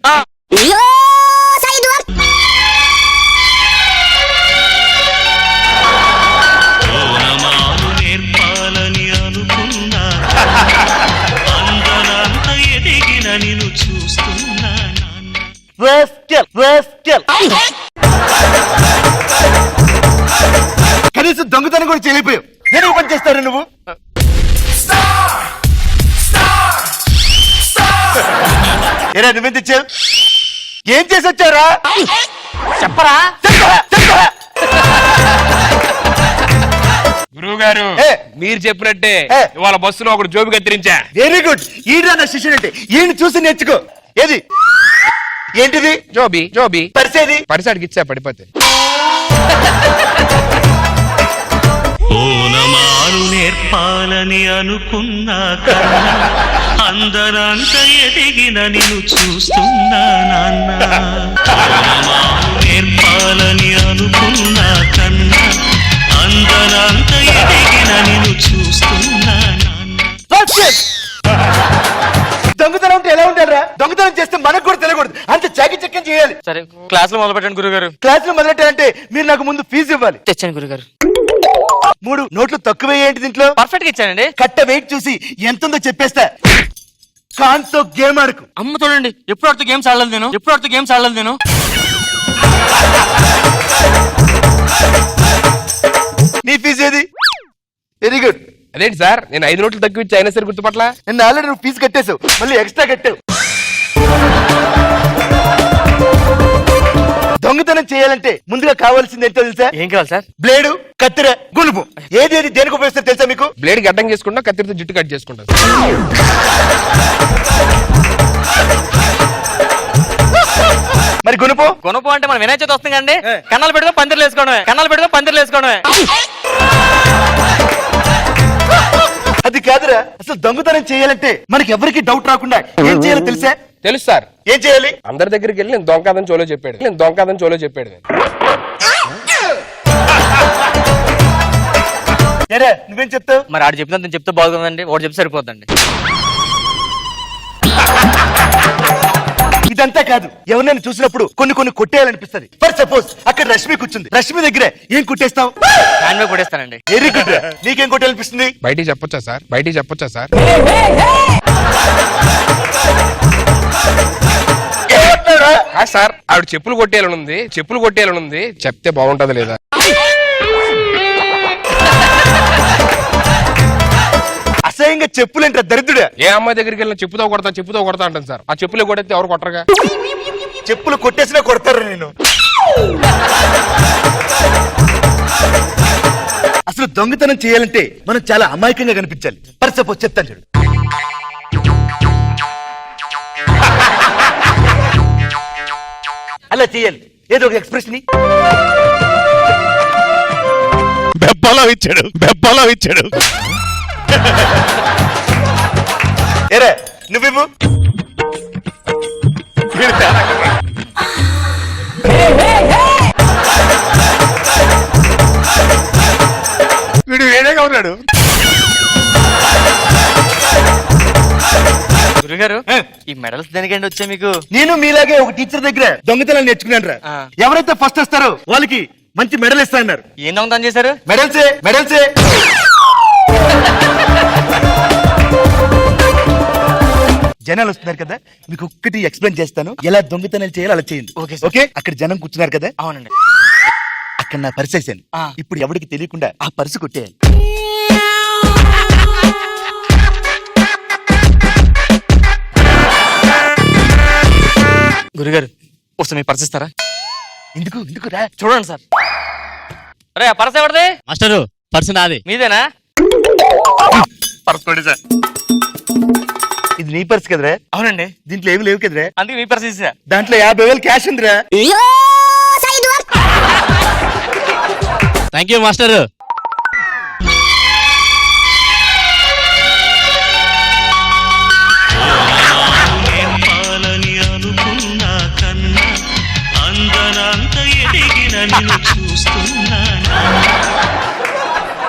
నేర్పాలని అనుకో rascal, rascal. కనీసం దొంగతనం కూడా చేయలేకపోయావు. నేను పని చేస్తాను నువ్వు. ఏరా నువ్వేం తెచ్చావు? ఏం చేసి వచ్చారా? చెప్పరా? గురువు గారు ఏ. మీరు చెప్పినట్టే ఏ. ఇవాళ బస్సులో ఒకడు జోబు కత్తిరించా. Very good. ఈడ్రా నా శిష్యుడు అంటే ఈయన చూసి నేర్చుకో. ఏది ఏంటిది? జోబి జోబి పరిసేది పరిసాడికి ఇచ్చా పడిపోతే. ఓనమాలు నేర్పాలని అనుకున్నా కన్నా అందరంత ఎదిగిన నిన్ను చూస్తున్నా నాన్న. ఓనమాలు నేర్పాలని అనుకున్నా కన్నా అందరంత ఎదిగిన నిన్ను చూస్తున్నా నాన్న. దొంగతనం అంటే ఎలా ఉండాలిరా? దొంగతనం చేస్తే మనకు కూడా తెలియకూడదు. అంత చాకచక్యం చేయాలి. సరే క్లాస్ లో మొదలు పెట్టండి గురుగారు. క్లాస్ లో మొదలెట్టాలంటే మీరు నాకు ముందు ఫీజు ఇవ్వాలి. తెచ్చాను గురుగారు. 3 నోట్లు తక్కువ ఏంటి దీంట్లో? పర్ఫెక్ట్ గా ఇచ్చానండి. కట్ట వెయిట్ చూసి ఎంతుందో చెప్పేస్తా. కాన్తో గేమ్ ఆడుకు. అమ్మ చూడండి, ఎప్పుడు ఆడుతూ గేమ్స్ ఆడలేదు నేను. నీ ఫీజు ఏది? Very good. అదేంటి సార్, నేను 5 నోట్లు తక్కువ ఇచ్చి అయినా సరే గుర్తుపట్ల. నిన్న ఆల్రెడీ నువ్వు ఫీజు కట్టేసావు, మళ్ళీ ఎక్స్ట్రా కట్టావు. దొంగతనం చేయాలంటే ముందుగా కావాల్సింది ఏంటో తెలుసా? ఏం కావాలి సార్? బ్లేడు, కత్తెర, గునుపు. ఏది దేనికి ఉపయోగిస్తారు తెలుసా మీకు? బ్లేడ్ గడ్డం చేసుకుంటా, కత్తిరితో జుట్టు కట్ చేసుకుంటా. మరి గునుపు? కొనుపు అంటే మనం వినాయక చవితి వస్తుంది కండి. కన్నాలు పెట్టుకో పందిర్లు వేసుకోవడమే. అది కాదురా. అసలు దొంగతనం చేయాలంటే మనకి ఎవరికి డౌట్ రాకుండా ఏం చేయాలో తెలుసా? తెలుసు సార్. ఏం చేయాలి? అందరి దగ్గరికి వెళ్ళి నేను దొంగకాదని చోలో చెప్పాడు. ఏరా నువ్వేం చెప్తావు? మరి ఆడు చెప్పినంత చెప్తే బాగుందండి, వాడు చెప్తే సరిపోద్దండి. ఇదంతా కాదు, ఎవరినైనా చూసినప్పుడు కొన్ని కొట్టేయాలనిపిస్తుంది. ఫర్ సపోజ్ అక్కడ రష్మి కూర్చుంది. రష్మి దగ్గర ఏం కొట్టేస్తావు? హ్యాండ్ బ్యాగ్ కొట్టేస్తానండి. Very good. నీకేం కొట్టాలనిపిస్తుంది? బయటికి చెప్పొచ్చా సార్? సార్ ఆవిడ చెప్పులు కొట్టేయాలని ఉంది. చెప్తే బాగుంటది లేదా? అసహ్యంగా చెప్పులేంట దరిద్రుడా. ఏ అమ్మాయి దగ్గరికి వెళ్ళిన చెప్పుతో కొడతా అంటాను సార్. ఆ చెప్పులు కొడితే ఎవరు కొట్టరుగా? చెప్పులు కొట్టేసినా కొడతారు నేను. అసలు దొంగతనం చేయాలంటే మనం చాలా అమాయకంగా కనిపించాలి. ఫర్ సపోజ్ చెప్తాను చూడు. అలా చేయాలి. ఏదో ఒక ఎక్స్ప్రెషన్. బెప్పలో ఇచ్చాడు. ఏరే నువ్వు వీడు వేరేగా ఉన్నాడు. గురుగారు ఈ మెడల్స్ దేనికండి వచ్చా మీకు? నేను మీలాగే ఒక టీచర్ దగ్గర దొంగతనాలు నేర్చుకున్నాను రా. ఎవరైతే ఫస్ట్ వస్తారో వాళ్ళకి మంచి మెడల్ ఇస్తా అన్నారు. ఏం దొంగతనం చేశారు? మెడల్సే. జనాలు వస్తున్నారు కదా, మీకు ఒక్కటి ఎక్స్ప్లెయిన్ చేస్తాను. ఎలా దొంగతనాలు చేయాలో అలా చేయండి. ఓకే? అక్కడ జనం కూర్చున్నారు కదా. అవునండి. అక్కడ నా పర్స్ వేసాను. ఇప్పుడు ఎవరికి తెలియకుండా ఆ పర్సు కొట్టేయాలి. గురుగారు ఒకసారి మీ పర్స్ ఇస్తారా? ఎందుకు రా. చూడండి సార్. అరే ఆ పర్స్ ఎవరిది? మాస్టరు పర్సు నాది. మీదేనా? పర్స్ కొట్టి సార్. ఇది నీ పర్స్ కదరా? అవునండి. దీంట్లో ఏమి లేవు కదరా? అందుకే మీ పర్స్ ఇచ్చా. దాంట్లో 50,000 క్యాష్ ఉందిరా. Thank you master.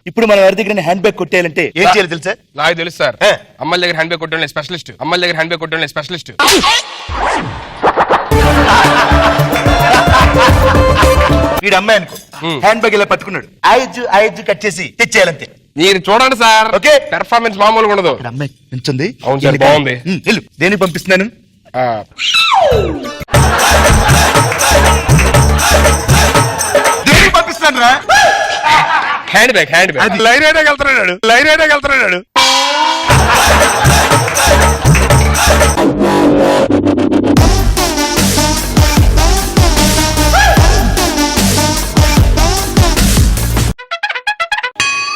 ఇప్పుడు మనం ఎవరి దగ్గర హ్యాండ్ బ్యాగ్ కొట్టేయాలంటే ఏం చేయాలి తెలుసా? నాకు తెలుసు సార్. అమ్మాయిల దగ్గర హ్యాండ్ బ్యాగ్ కొట్టడం స్పెషలిస్ట్. వీడు అమ్మాయి అనుకో, హ్యాండ్ బ్యాగ్ ఇలా పట్టుకున్నాడు. ఐజ్ కట్ చేసి తెచ్చేయాలంతే. మీరు చూడండి సార్. ఓకే. పెర్ఫార్మెన్స్ మామూలుగా ఉండదు. ఇక్కడ అమ్మాయి నించుంది. అవును సార్, బాగుంది. వెళ్ళు. దేనికి పంపిస్తున్నాను? దేనికి పంపిస్తాను రా? హ్యాండ్ బ్యాగ్ లైన్ అయినాకి వెళ్తున్నాడు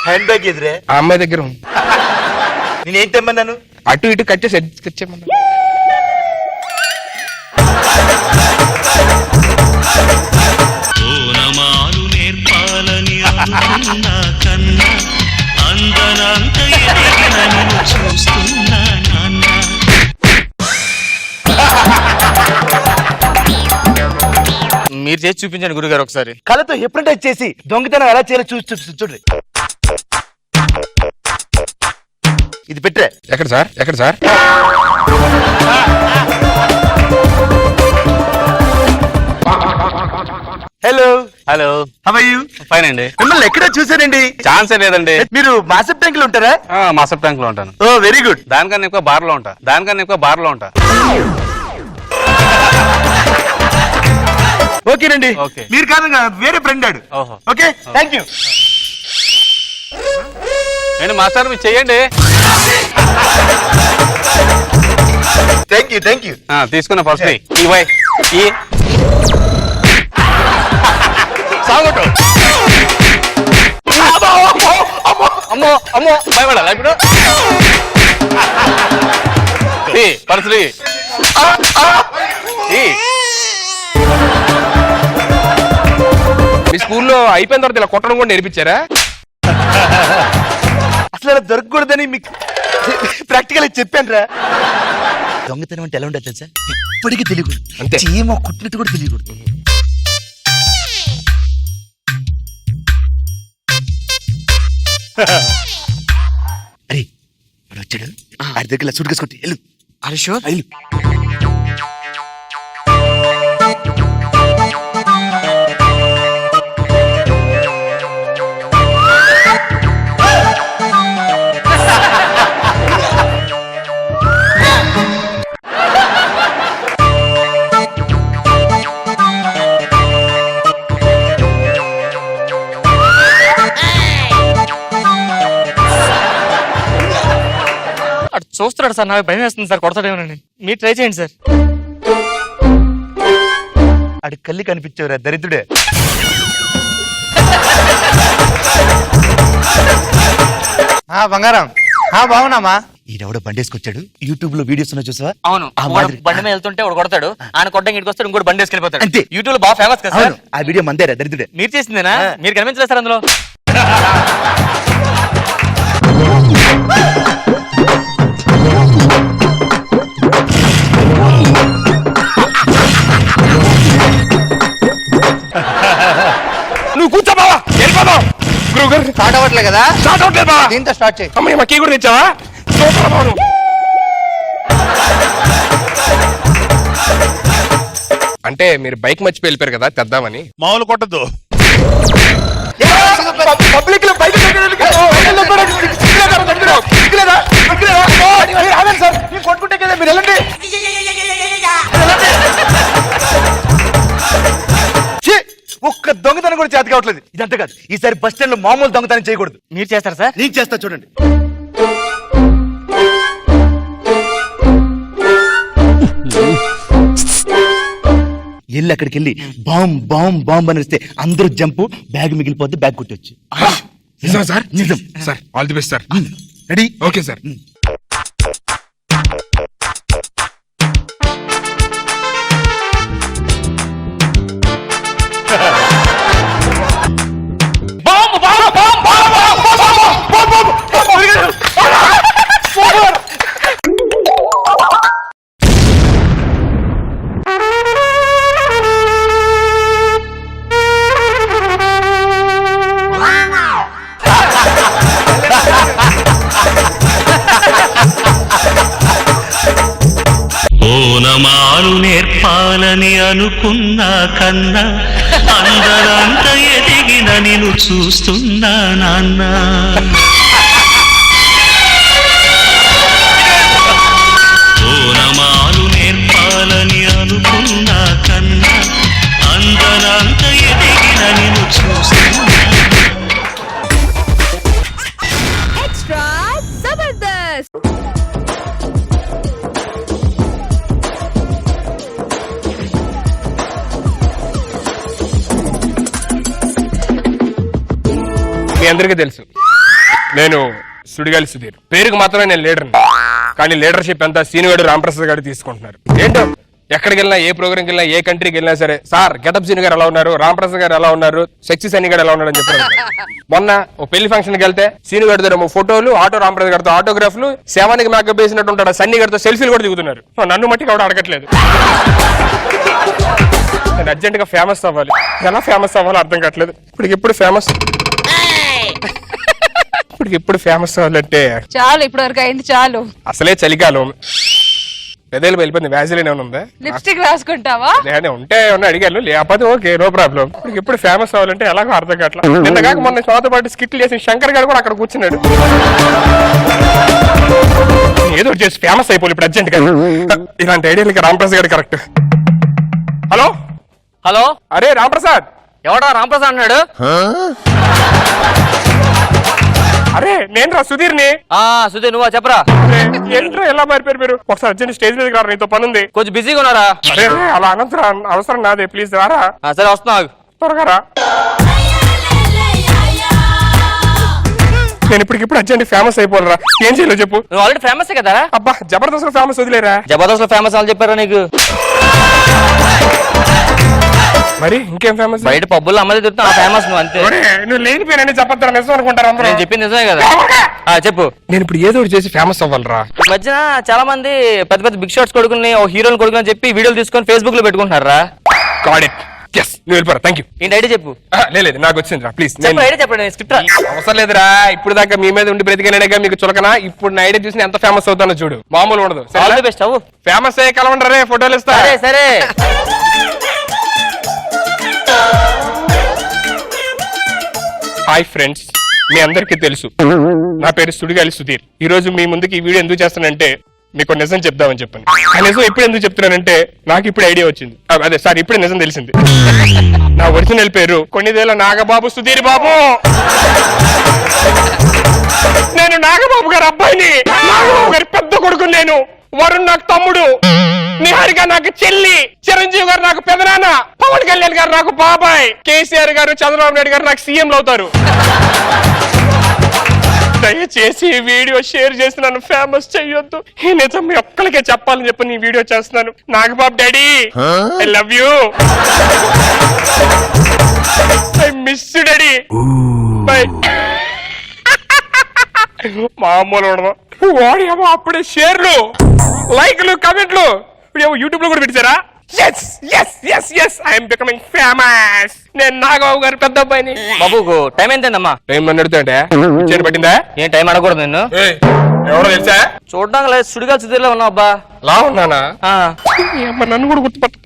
హ్యాండ్ బ్యాగ్ ఎదురే ఆ అమ్మాయి దగ్గర ఉంది. నేనేం తెమ్మన్నాను? అటు ఇటు కట్ చేసి తెచ్చేమన్నా. ఓనమాలు నేర్పాలని అనుకున్నా కన్నా అందనంత ఎదిగిన నిన్ను చూస్తున్నా నాన్న. మీరు చేసి చూపించండి గురుగారు ఒకసారి. కళ్ళతో హిప్నటైజ్ చేసి దొంగతనం ఎలా చేయాలో చూడండి. ఇది పెట్టే. ఎక్కడ sir hello hello, how are you? Fine అండి. మిమ్మల్ని ఎక్కడ చూసానండి? ఛాన్సే లేదండి. మీరు మాసప్ ట్యాంక్ లో ఉంటారా? మాసప్ ట్యాంక్ లో ఉంటాను. ఓ వెరీ గుడ్. దానికన్నా ఎక్కువ బార్ లో ఉంటా. ఓకేనండి. ఓకే. మీరు కాదు వేరే ఫ్రెండ్ ఆడు. ఓహో. Okay thank you. ఏంటి మాస్టర్ మీరు చెయ్యండి. Thank you. తీసుకున్న ఫస్ట్ ఈ సాగొట్టు. అమ్మో భయపడాలి ఇప్పుడు. పర్సులు మీ స్కూల్లో అయిపోయిన తర్వాత ఇలా కొట్టడం కూడా నేర్పించారా? అసలు అలా దొరకకూడదని మీకు ప్రాక్టికల్ చెప్పాను రా. దొంగతనం అంటే ఎలా ఉంటుంది తెలుసా? ఇప్పటికీ తెలియకూడదు. అంతే. చీమ కుట్టినట్టు కూడా తెలియకూడదు. అరే వాడు వచ్చాడు. ఆడి దగ్గర సూట్ కేసుకొట్టి వెళ్ళు. వెళ్ళు. చూస్తున్నాడు సార్, నాకు భయం వేస్తుంది సార్, కొడతాడేమోనండి. మీరు ట్రై చేయండి సార్. ఆడి కళ్ళి కనిపించేవరా దరిద్రుడే. బంగారం బాగున్నామా? ఈడెవడో బండేసుకొచ్చాడు. యూట్యూబ్ లో వీడియోస్ ఉన్నా చూసావా? అవును, ఆ వాడు మాదిరి. బండి మీద వెళ్తుంటే వాడు కొడతాడు, ఆయన కొట్టడానికి ఇంటికి వస్తాడు, ఇంకోటి బండి వేసుకెళ్ళిపోతాడు. అంతే. యూట్యూబ్ లో బాగా ఫేమస్ కదా సార్. అవును, ఆ వీడియో మందేరా దరిద్రుడే. మీరు చేసిందేనా? మీరు కనిపించలేదు సార్ అందులో. నువ్వు కూర్చో బావా, వెళ్ళిపోదాం. గురుగారు స్టార్ట్ అవ్వట్లే కదా? స్టార్ట్ అవుతుంది బావా. దీంతో స్టార్ట్ చేయి. అమ్మాయి మా కీ కూడా తెచ్చావా? సూపర్ బాను. అంటే మీరు బైక్ మర్చిపోయి వెళ్ళిపోయారు కదా, తెద్దామని. మామూలు కొట్టద్దు. పబ్లిక్ లో బయట కొట్టుకుంటే కదా మీరు వెళ్ళండి. ఒక్క దొంగతనం కూడా చేత కావట్లేదు. ఇదంతా కాదు, ఈసారి బస్ స్టాండ్ లో మామూలు దొంగతనం చేయకూడదు. మీరు చేస్తారు సార్? నేను చేస్తా చూడండి. వెళ్ళి అక్కడికి వెళ్ళి బాంబ్ అని వస్తే అందరూ జంపు, బ్యాగ్ మిగిలిపోద్ది, బ్యాగ్ కొట్టొచ్చు. నిజం సార్? నిజం sir all the best sir. Ready? Okay sir. ఓనమాలు నేర్పాలని అనుకున్నా కన్నా అందరంత ఎదిగిన నిన్ను చూస్తున్నా నాన్న. ఓనమాలు నేర్పాలని అనుకున్నా కన్నా అందరికీ తెలుసు నేను సుడిగాలి సుధీర్. పేరుకు మాత్రమే నేను లీడర్ని, కానీ లీడర్షిప్ అంతా సీనియర్ రామప్రసాద్ గారు తీసుకుంటున్నారు. ఏంటో ఎక్కడికి వెళ్ళినా, ఏ ప్రోగ్రామ్కి వెళ్ళినా, ఏ కంట్రీకి వెళ్ళినా సరే, సార్ గెటప్ సీని గారు ఎలా ఉన్నారు, రామప్రసాద్ గారు ఎలా ఉన్నారు, సెక్సీ సన్నీ గారు ఎలా ఉన్నారు అని చెప్పారు. మొన్న ఓ పెళ్లి ఫంక్షన్కి వెళ్తే సీని గారి దగ్గర ఫోటోలు, ఆటో రామప్రసాద్ గారితో ఆటోగ్రాఫ్లు, శవానికి మేకప్ వేసినట్టు ఉంటాడు సన్నీ గారితో సెల్ఫీలు కూడా దిగుతున్నారు. నన్ను మట్టి కూడా అడగట్లేదు. నేను అర్జెంట్ గా ఫేమస్ అవ్వాలి. ఎలా ఫేమస్ అవ్వాలో అర్థం కావట్లేదు. ఇప్పుడు ఫేమస్ అవ్వాలంటే చాలు, ఇప్పటి వరకు అయింది చాలు. అసలే చలికాలం, పెదేలు వెళ్ళిపోయింది. వ్యాజిలిన్ ఏమైనా ఉందా? లిప్స్టిక్ రాసుకుంటావా? ఉంటే ఏమన్నా అడిగాను, లేకపోతే ఓకే నో ప్రాబ్లం. ఇప్పుడు ఫేమస్ అవ్వాలంటే ఎలాగో అర్థం కావట్లేదు. నిన్న కాక మొన్న నాతో పాటు స్కిట్లు చేసిన శంకర్ గారు కూడా అక్కడ కూర్చున్నాడు. ఏదో చేసి ఫేమస్ అయిపోయి ఇప్పుడు అర్జెంట్ గా. ఇలాంటి ఐడియాలకి రామప్రసాద్ గారు కరెక్ట్. హలో హలో, అరే రామప్రసాద్. ఎవడా రామప్రసాద్ అన్నాడు? అరే నేను రా సుధీర్ని. సుధీర్ నువ్వా? చెప్పరా. ఏంట్రా ఎలా మారిపోయారు మీరు? ఒకసారి అర్జెంట్ స్టేజ్ మీద రారా, నీతో పని ఉంది. కొంచెం బిజీగా ఉన్నారా? అరే అలా అనంతరా, అవసరం నాదే, ప్లీజ్ రారా. సరే వస్తున్నా, త్వరగా రా. నేను ఇప్పటికిప్పుడు అర్జెంట్ ఫేమస్ అయిపోలరా, ఏం చేయాలో చెప్పు. నువ్వు ఆల్రెడీ ఫేమస్ కదా. అబ్బా జబర్దస్త్ ఫేమస్ వదిలేరా. జబర్దస్త్ లో ఫేమస్ అని చెప్పారా నీకు? మరి ఇంకేం ఫేమస్? బయట పబ్బుల్లో అమ్మది చెప్తా ఫేమస్ నువ్వు అంతే. నువ్వు లేని పేరు చెప్పద్దా, నిజం అనుకుంటారు అందరూ. నేను చెప్పింది నిజమే కదా. చెప్పు. నేను ఇప్పుడు ఏదో ఒకటి చేసి ఫేమస్ అవ్వాలరా. ఈ మధ్యన చాలా మంది పెద్ద పెద్ద బిగ్ షాట్స్ కొడుకుని, ఓ హీరోని కొడుకుని చెప్పి వీడియోలు తీసుకొని ఫేస్బుక్ లో పెట్టుకుంటున్నారా. Got it. yes నువ్వు వెళ్ళిపోరా. Thank you. ఏంటి ఐడియా చెప్పు. లేదు నాకు వచ్చిందిరా, ప్లీజ్. ఐడియా చెప్పండి, స్క్రిప్ట్ అవసరం లేదురా. ఇప్పుడు దాకా మీ మీద ఉండి బ్రతికేనగా మీకు చులకనా. ఇప్పుడు నా ఐడియా చూసి ఎంత ఫేమస్ అవుతానో చూడు, మామూలు ఉండదు. All the best. అవ్వు ఫేమస్ అయ్యే కలవండి రే, ఫోటోలు ఇస్తా. సరే సరే. హాయ్ ఫ్రెండ్స్, మీ అందరికీ తెలుసు నా పేరు సుడిగాలి సుధీర్. ఈ రోజు మీ ముందుకు ఈ వీడియో ఎందుకు చేస్తానంటే మీకు నిజం చెప్దామని చెప్పండి. ఆ నిజం ఇప్పుడు ఎందుకు చెప్తున్నానంటే నాకు ఇప్పుడు ఐడియా వచ్చింది. అదే సార్ ఇప్పుడే నిజం తెలిసింది. నా ఒరిజినల్ పేరు కొన్నిదేళ్ల నాగబాబు సుధీర్ బాబు. నేను నాగబాబు గారి అబ్బాయిని, నాగబాబు గారి పెద్ద కొడుకు. నేను వరుణ్ నాకు తమ్ముడు, నిహారిక నాకు చెల్లి, చిరంజీవి గారు నాకు పెదనాన్న, పవన్ కళ్యాణ్ గారు నాకు బాబాయ్, కేసీఆర్ గారు చంద్రబాబు నాయుడు గారు నాకు సీఎంలు అవుతారు. దయచేసి ఈ వీడియో షేర్ చేసి నన్ను ఫేమస్ చెయ్యొద్దు. ఈ నిజం మీ ఒక్కరికే చెప్పాలని చెప్పి నీ వీడియో చేస్తున్నాను. Nagababu daddy, I love you, I miss you daddy, by. మామూలు ఉండదు. వాడేమో అప్పుడే షేర్లు, లైక్లు, కమెంట్లు, ఇప్పుడు యూట్యూబ్ లో కూడా పెట్టారా. yes yes yes yes I am becoming famous. నేను నాగబాబు గారు పెద్ద అబ్బాయిని. బాబుకు టైం ఎంతమ్మా? టైం నన్ను అడుగుతుంటే చేయని పట్టిందా? ఏం టైం అడగకూడదు నిన్ను. ఎవరో తెలుసా? చూడడానికి లేదు, సుడిగాలి సుధీర్లో ఉన్నావు అబ్బా. లా ఉన్నానా? నన్ను కూడా గుర్తుపట్టు.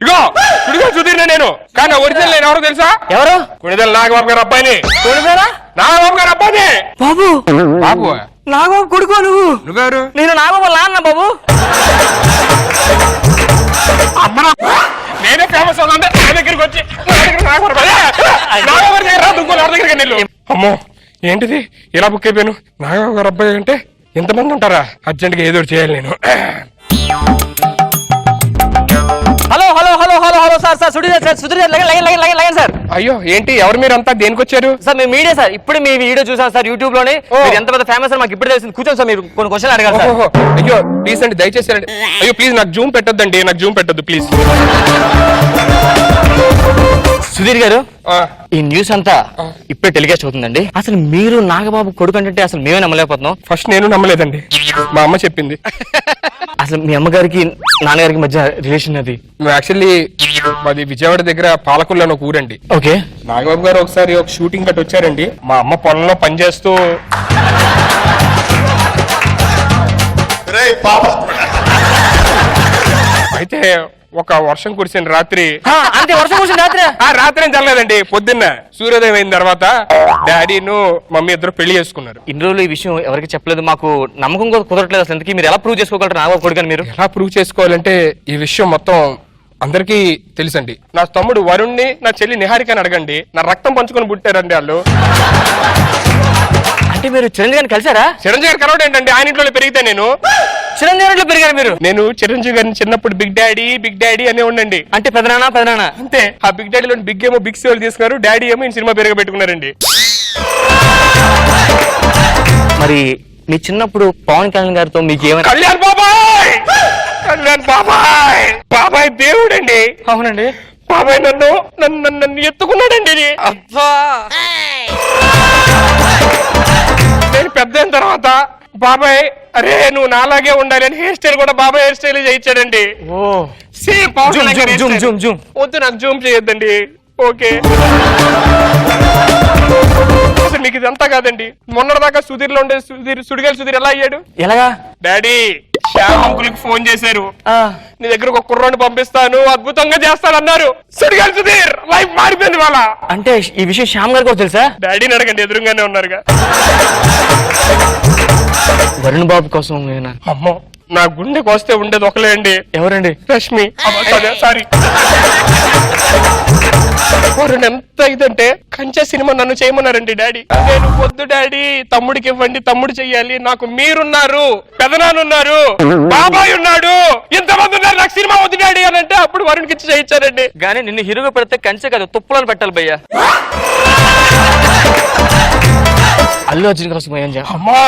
ఇగో సుడిగాలి సుధీర్నే నేను, కానీ ఒరిజినల్ నేను ఎవరో తెలుసా? ఎవరు? కొనిదెల నాగబాబు గారు అబ్బాయిని. కొనిదెల నాగబాబు గారు అబ్బాయిని. బాబు బాబు నాగబాబు కొడుకో నువ్వు? నువ్వెవరు? నేను నాగబాబు నాన్న బాబు. అమ్మా నేనే ఫేమస్ అవుతుంటే నా దగ్గరికి వచ్చి అమ్మో ఏంటిది ఇలా బుక్ అయిపోయాను. నాగబాబు గారు అబ్బాయి అంటే ఎంతమంది ఉంటారా? అర్జెంట్ గా ఏదో చేయాలి నేను. Hello hello hello hello hello sir sir Sudheer sir, Sudheer lagan sir. అయ్యో ఏంటి, ఎవరు మీరు అంతా, దేనికి వచ్చారు? సార్ మేము మీడియా సార్, ఇప్పుడు మీ వీడియో చూసాను సార్ యూట్యూబ్ లోనే. మీరు ఎంత పెద్ద ఫేమస్ మాకు ఇప్పుడు తెలిసింది. కూర్చోండి సార్, మీరు కొన్ని క్వశ్చన్ అడగాలి సార్. అయ్యో ప్లీజ్ అండి, దయచేసి రండి. అయ్యో ప్లీజ్ నాకు జూమ్ పెట్టొద్దండి, నాకు జూమ్ పెట్టొద్దు ప్లీజ్. సుధీర్ గారు, ఈ న్యూస్ అంతా ఇప్పుడే టెలికాస్ట్ అవుతుందండి. అసలు మీరు నాగబాబు కొడుకు అంటే అసలు మేమే నమ్మలేకపోతున్నాం. ఫస్ట్ నేను నమ్మలేదండి, మా అమ్మ చెప్పింది. అసలు మీ అమ్మగారికి నాన్నగారికి మధ్య రిలేషన్ అది? యాక్చువల్లీ మాది విజయవాడ దగ్గర పాలకుల్లో ఒక ఊరండి. ఓకే. నాగబాబు గారు ఒకసారి ఒక షూటింగ్ గట్టి వచ్చారండి. మా అమ్మ పొలంలో పనిచేస్తూ అయితే ఒక వర్షం కురిసిన రాత్రి. అంతే, వర్షం కురిసిన రాత్రి? రాత్రి ఏం జరగలేదండి, పొద్దున్న సూర్యోదయం అయిన తర్వాత డాడీను మమ్మీ ఇద్దరు పెళ్లి చేసుకున్నారు. ఇన్ని రోజులు ఈ విషయం ఎవరికి చెప్పలేదు, మాకు నమ్మకం కుదరట్లేదు. అసలు ఎందుకు మీరు ఎలా ప్రూవ్ చేసుకోగలరు నాగబాబు కొడుకు? మీరు ఎలా ప్రూవ్ చేసుకోవాలంటే ఈ విషయం మొత్తం అందరికీ తెలుసండి. నా తమ్ముడు వరుణ్ణి, నా చెల్లి నిహారికని అడగండి. నా రక్తం పంచుకొని పుట్టారండి వాళ్ళు. అంటే మీరు చిరంజీవి గారిని కలిసారా? చిరంజీవి గారు కలవడం ఏంటండి, ఆయన ఇంట్లో పెరిగితే నేను. చిరంజీవి గారిలో పెరిగారు మీరు? నేను చిరంజీవి గారిని చిన్నప్పుడు బిగ్ డాడీ అనే ఉండండి. అంటే పెదనానా అంతే. ఆ బిగ్ డాడీలో బిగ్ ఏమో బిగ్ సేవలు తీసుకున్నారు, డాడీ ఏమో సినిమా పేరుగా పెట్టుకున్నారండి. మరి మీ చిన్నప్పుడు పవన్ కళ్యాణ్ గారితో మీకు ఏమైనా కళ్యాణ్ బాబాయ్, కళ్యాణ్ బాబాయ్, బాబాయ్ దేవుడండి. అవునండి. బాబాయ్ నన్ను నన్ను నన్ను ఎత్తుకున్నాడండి. అబ్బా, నేను పెద్ద అయిన తర్వాత బాబాయ్ అరే నువ్వు నాలాగే ఉండాలి అని హెయిర్ స్టైల్ కూడా బాబాయ్ హెయిర్ స్టైల్ చేయించాడండి. ఓ సేమ్ పవన్ జూమ్, కళ్యాణ్ గారి Zoom, hair Zoom, style. Zoom. వద్దు నాకు జూమ్ చేయొద్దండి. ఓకే అసలు మీకు ఇదంతా కాదండి. మొన్నటిదాకా సుధీర్ లో ఉండే సుడిగాలి సుధీర్ ఎలా అయ్యాడు? ఎలాగా? డాడీ శ్యామ్ అంకుల్ కి ఫోన్ చేశారు, ఆ, నీ దగ్గర ఒక కుర్రోని పంపిస్తాను అద్భుతంగా చేస్తానన్నారు. సుడిగాలి సుధీర్ లైఫ్ మారిపోయింది వాళ్ళ. అంటే ఈ విషయం శ్యామ్ గారికి కూడా తెలుసా? డాడీని అడగండి, ఎదురుగానే ఉన్నారుగా. వరుణ్ బాబు కోసం నేనా? అమ్మో నా గుండెకి వస్తే ఉండేది ఒకలే అండి. ఎవరండి? రష్మి. సారీ వరుణ్ ఎంత ఇదంటే కంచె సినిమా నన్ను చేయమన్నారండి డాడీ. నేను వద్దు డాడీ, తమ్ముడికి ఇవ్వండి, తమ్ముడు చెయ్యాలి, నాకు మీరున్నారు, పెదనాన్నున్నారు, బాబాయ్ ఉన్నాడు, ఇంతమంది ఉన్నారు, నాకు సినిమా వద్దు డాడీ అని అంటే అప్పుడు వరుణ్కి ఇచ్చి చేయించారండి. గానీ నిన్ను హీరోగా పెడితే కంచె కాదు తుప్పలను పెట్టాలి భయ్యా. అల్లు అర్జున్ కోసం ఏం చేయాలి? అమ్మా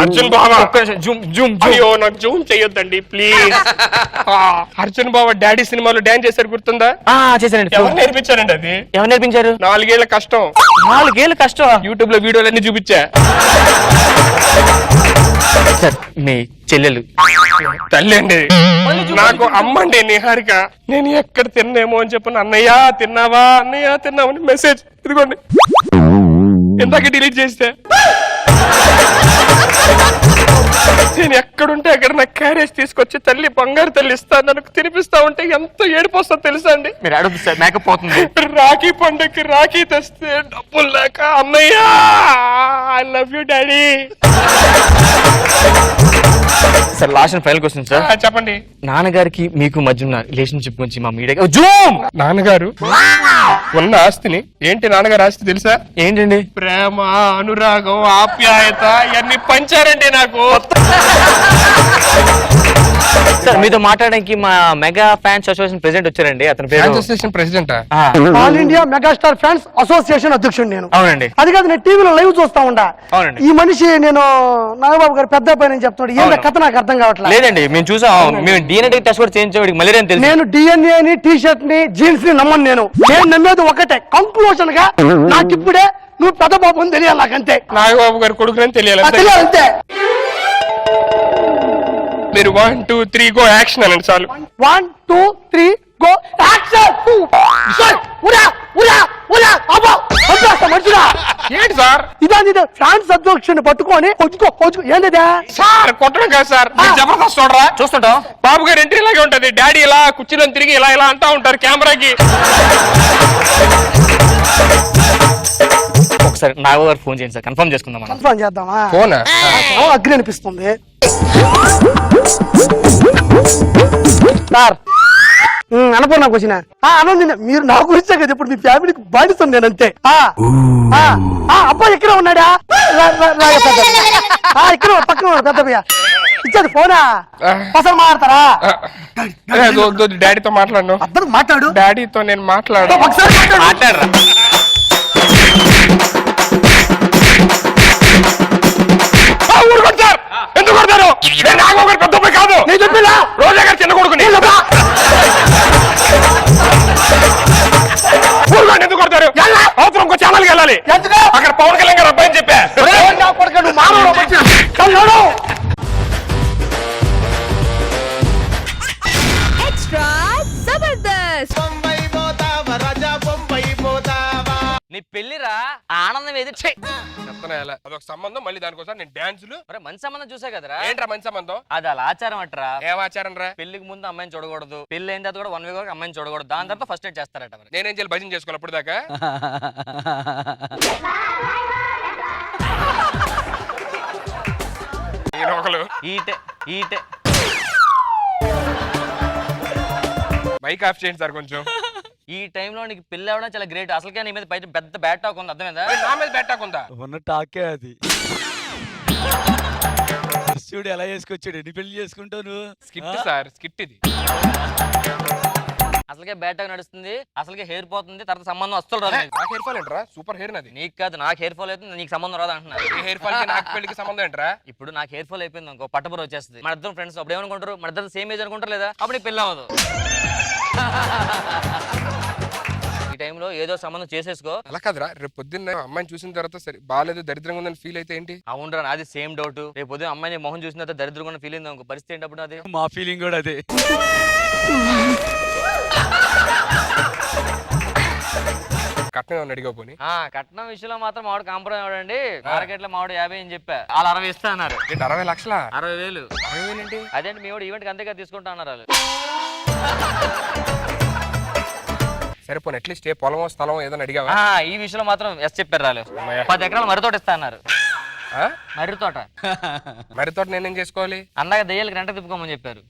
అర్జున్ బాబా, జూమ్ జూమ్ అయ్యో నాకు జూమ్ చెయ్యొద్దండి ప్లీజ్. అర్జున్ బాబా డాడీ సినిమాలో డాన్స్ చేశారు గుర్తుందా? చేశానండి. ఎవరు నేర్పించారండి అది? ఎవరు నేర్పించారు? 4 ఏళ్ల కష్టం. 4 ఏళ్ళు కష్టం. యూట్యూబ్ లో వీడియోలన్నీ చూపించా. సార్ మీ చెల్లెలు తల్లి అండి, నాకు అమ్మండి నిహారిక. నేను ఎక్కడ తిన్నేమో అని చెప్పను, అన్నయ్య తిన్నావా, అన్నయ్య తిన్నావని మెసేజ్ ఇదిగోండి, ఇందాక డిలీట్ చేస్తే. నేను ఎక్కడుంటే అక్కడ నాకు క్యారేజ్ తీసుకొచ్చి తల్లి బంగారు తల్లి ఇస్తా నాకు తినిపిస్తా ఉంటే ఎంత ఏడుపు వస్తుందో తెలుసా అండి. మీరు అడుగు సార్, మేకప్ పోతుంది. రాఖీ పండుగకి రాఖీ తెస్తే డబ్బులు లేక అన్నయ్య I love you daddy. Sir last and final question sir. చెప్పండి. నాన్నగారికి మీకు మధ్య ఉన్న రిలేషన్షిప్ గురించి మా మీడియా జూమ్. నాన్నగారు ఉన్న ఆస్తిని ఏంటి నాన్నగారు ఆస్తి తెలుసా? ఏంటండి? ప్రేమ, అనురాగం, ఆప్యాయత ఇవన్నీ పంచారండి నాకు. సార్ మీతో మాట్లాడడానికి మా మెగా ఫ్యాన్స్ అసోసియేషన్ ప్రెసిడెంట్ వచ్చారండి. అతని పేరు association president. All India megastar fans association అధ్యక్షుడు నేను. అవునండి. అది కాదు, నేను టీవీలో లైవ్ చూస్తా ఉండా. అవునండి. ఈ మనిషి నేను నాగబాబు గారు పెద్ద అబ్బాయి అని చెప్తున్నాడు. ఏంటో కథ నాకు అర్థం కావట్లేదు. లేదండి మేము చూసాం, మేము డిఎన్ఏ టెస్ట్ కూడా చేయించాం, మలేరియా తెలుసు. నేను డిఎన్ఏ ని టీ షర్ట్ ని జీన్స్ ని నమ్మను. నేను నమ్మేది ఒకటే, కంక్లూషన్ గా నాకు ఇప్పుడే నువ్వు పెద్ద బాబు అని తెలియాలి, నాకంతే. నాగబాబు గారు కొడుకుని తెలియాలి తెలియాలంతే. మీరు 1 2 3 గో యాక్షన్ అనండి చాలు. 1 2 3 గో యాక్షన్. ఏంటి సార్? ఇదే ఫ్యాన్స్ అధ్యక్షుడిని పట్టుకొని ఏంటిదే సార్ కొట్టడం కాదు సార్, మీరు జబర్దస్త్ చూడరా? చూస్తుంటాం. బాబు గారు ఎంట్రీ ఇలాగే ఉంటది, డాడీ ఇలా కుర్చీలో తిరిగి ఇలా ఇలా అంటా ఉంటారు కెమెరాకి. ఒకసారి నాగబాబు గారు ఫోన్ చేయండి సార్, కన్ఫర్మ్ చేసుకుందాం మనం. కన్ఫర్మ్ చేద్దామా? ఫోనా? అగ్ని అనిపిస్తుంది సార్. అనుకున్నాకు వచ్చిన అనంది మీరు నా గురించే కదా ఇప్పుడు మీ ఫ్యామిలీకి బాధిస్తాను నేను, అంతే. అబ్బాయి ఎక్కడ ఉన్నాడా? ఇక్కడ పక్కన పెద్దయ్య ఇచ్చేది ఫోనా? అసలు మాట్లాడతారా? డాడీతో మాట్లాడు. అబ్బాయి మాట్లాడు. డాడీతో నేను మాట్లాడు. ఒకసారి మాట్లాడరా? ఎందుకు కొడతారు? నేను నాగబాబు గారు పెద్ద అబ్బాయి కాదు. నేను చెప్పినా రోజా గారు చిన్న కొడుకుని. ఊరుకోండి, ఎందుకు కొడతారు? అవసరం ఇంకో ఛానల్కి వెళ్ళాలి. అక్కడ పవన్ కళ్యాణ్ గారు అబ్బాయి అని చెప్పా. నీ పెళ్లిరా ఆనందం ఏది? అదొక సంబంధం, మళ్ళీ దానికోసం నేను డాన్సులు. మంచి సంబంధం చూసా కదరా. ఏంట్రా మంచి సంబంధం? అది అలా ఆచారం అంటారా. ఏం ఆచారం రా? పెళ్లికి ముందు అమ్మాయిని చూడకూడదు, పెళ్లి అయిన తర్వాత కూడా 1 వీక్ వరకు అమ్మాయిని చూడకూడదు, దాని తర్వాత ఫస్ట్ నైట్ చేస్తారట. నేనేం చేయాలి? భజన చేసుకోవాలి అప్పుడు దాకా. మైక్ ఆఫ్ చేయండి సార్ కొంచెం. ఈ టైంలో నీకు పెళ్లి అవ్వడం చాలా గ్రేట్. అసలుకే నీ మీద బయట పెద్ద బ్యాట్ టాక్ ఉంది, అర్థమైందా? నా మీద బ్యాట్ ఉందా? ఉన్న టాకే అది. చూడు ఎలా చేసుకొచ్చాడు, ఎన్ని పెళ్లి చేసుకుంటావు నువ్వు? స్కిట్ సార్, స్కిట్ ఇది. అసలుకే బ్యాట్ నడుస్తుంది, అసలుకే హెయిర్ పోతుంది, తర్వాత సంబంధం అస్సలు రాదు నీకు. నాకు హెయిర్ ఫాల్ ఏంట్రా? సూపర్ హెయిర్ నాది. నీకు కాదు, నాకు హెయిర్ ఫాల్ అవుతుంది, నీకు సంబంధం రాదు అంటున్నా. ఈ హెయిర్ ఫాల్ కి నాకు పెళ్లికి సంబంధం ఏంట్రా? ఇప్పుడు నాకు హెయిర్ ఫాల్ అయిపోయింది అనుకో, పట్టబుర వచ్చేస్తుంది. మన ఇద్దరం ఫ్రెండ్స్, అప్పుడు ఏమనుకుంటారు, మన ఇద్దరు సేమ్ ఏజ్ అనుకుంటారు లేదా, అప్పుడు నీకు పెళ్ళి అవ్వదు. ఈ టైంలో ఏదో సంబంధం చేసేసుకో. అలా కాదురా, రేపు పొద్దున్న అమ్మాయిని చూసిన తర్వాత సరే బాగాలేదు, దరిద్రంగా ఉందని ఫీల్ అయితే ఏంటి? అవునరా, నాది సేమ్ డౌట్. రేపు పొద్దున అమ్మాయిని మొహం చూసిన తర్వాత దరిద్రంగా ఫీల్ అయింది అనుకో, పరిస్థితి ఏంటప్పుడు అది? మా ఫీలింగ్ కూడా అదే. కట్నం ఏమన్నా అడిగా పోనీ? కట్నం విషయంలో మాత్రం మావాడు కాంప్రమైజ్ అవ్వడండి. మార్కెట్ లో మావాడు 50 అని చెప్పా, వాళ్ళు 60 ఇస్తా అన్నారు. ఏంటి 60 లక్షలా? 60,000. 60,000 ఏంటి? అదేంటి మీ వాడు ఈవెంట్ అంతేగా తీసుకుంటా అన్నారు వాళ్ళు. సరే పోనీ అట్లీస్ట్ పొలం స్థలం ఏదైనా అడిగావా? ఈ విషయంలో మాత్రం ఎస్ చెప్పారు వాళ్ళు. 10 ఎకరాలు మర్రి తోట ఇస్తా అన్నారు. మర్రి తోట. మరి తోట నేనేం చేసుకోవాలి? అందాక దయ్యాలకి రెంట తిప్పుకోమని చెప్పారు.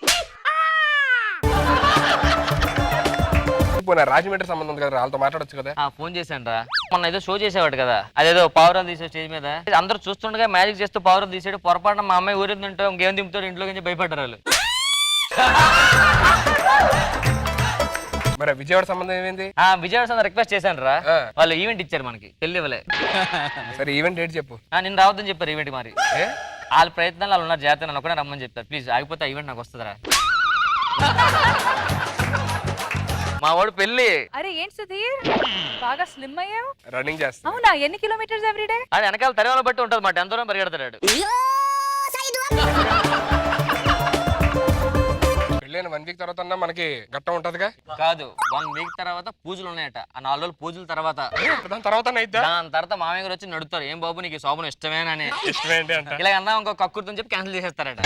పోనీ రాజమండ్రి సంబంధం ఉంది కదా, వాళ్ళతో మాట్లాడొచ్చు కదా. ఫోన్ చేశాను రా, మొన్న ఏదో షో చేసేవాడు కదా, అదేదో పావురాలు తీసే స్టేజ్ మీద అందరూ చూస్తుండగా మ్యాజిక్ చేస్తూ పావురాలు తీసాడు. పొరపాటున మా అమ్మాయి ఊరిందంటే ఇంకేం దింపుతాడు ఇంట్లో నుంచి భయపడ్డారు వాళ్ళు. మరి విజయవాడ సంబంధం ఏమైంది? విజయవాడ సంబంధం రిక్వెస్ట్ చేశాను రా, వాళ్ళు ఈవెంట్ ఇచ్చారు మనకి, పెళ్లి ఇవ్వలే. సరే ఈవెంట్ డేట్ చెప్పు. నేను రావద్దని చెప్పారు ఈవెంట్. మరి వాళ్ళ ప్రయత్నాలు వాళ్ళు ఉన్నారు, జాగ్రత్త నన్ను ఒకటే రమ్మని చెప్తారు. ప్లీజ్ ఆగిపోతే ఆ ఈవెంట్ నాకు వస్తుందిరా. మా వాడు పెళ్లి. అరే ఏంటి సుధీర్, బాగా స్లిమ్ అయ్యావు. రన్నింగ్ చేస్తా. అవునా, ఎన్ని కిలోమీటర్స్ ఎవ్రీడే? అది వెనకాల తరవాల బట్టి ఉంటుంది మాట, ఎంత దూరం పరిగెడతాడు. పెళ్ళైన 1 వీక్ తర్వాత మనకి ఘట్టం ఉంటదిగా? కాదు, 1 వీక్ తర్వాత పూజలు ఉన్నాయట. ఆ 4 రోజులు పూజల తర్వాత దాని తర్వాత దాని తర్వాత మామయ్య గారు వచ్చి నడుస్తారు, ఏం బాబు నీకు శోభనం ఇష్టమేనని. ఇష్టమేంటి అంట. ఇలా అన్నా ఇంకో కక్కుర్తో చెప్పి క్యాన్సిల్ చేసేస్తారట.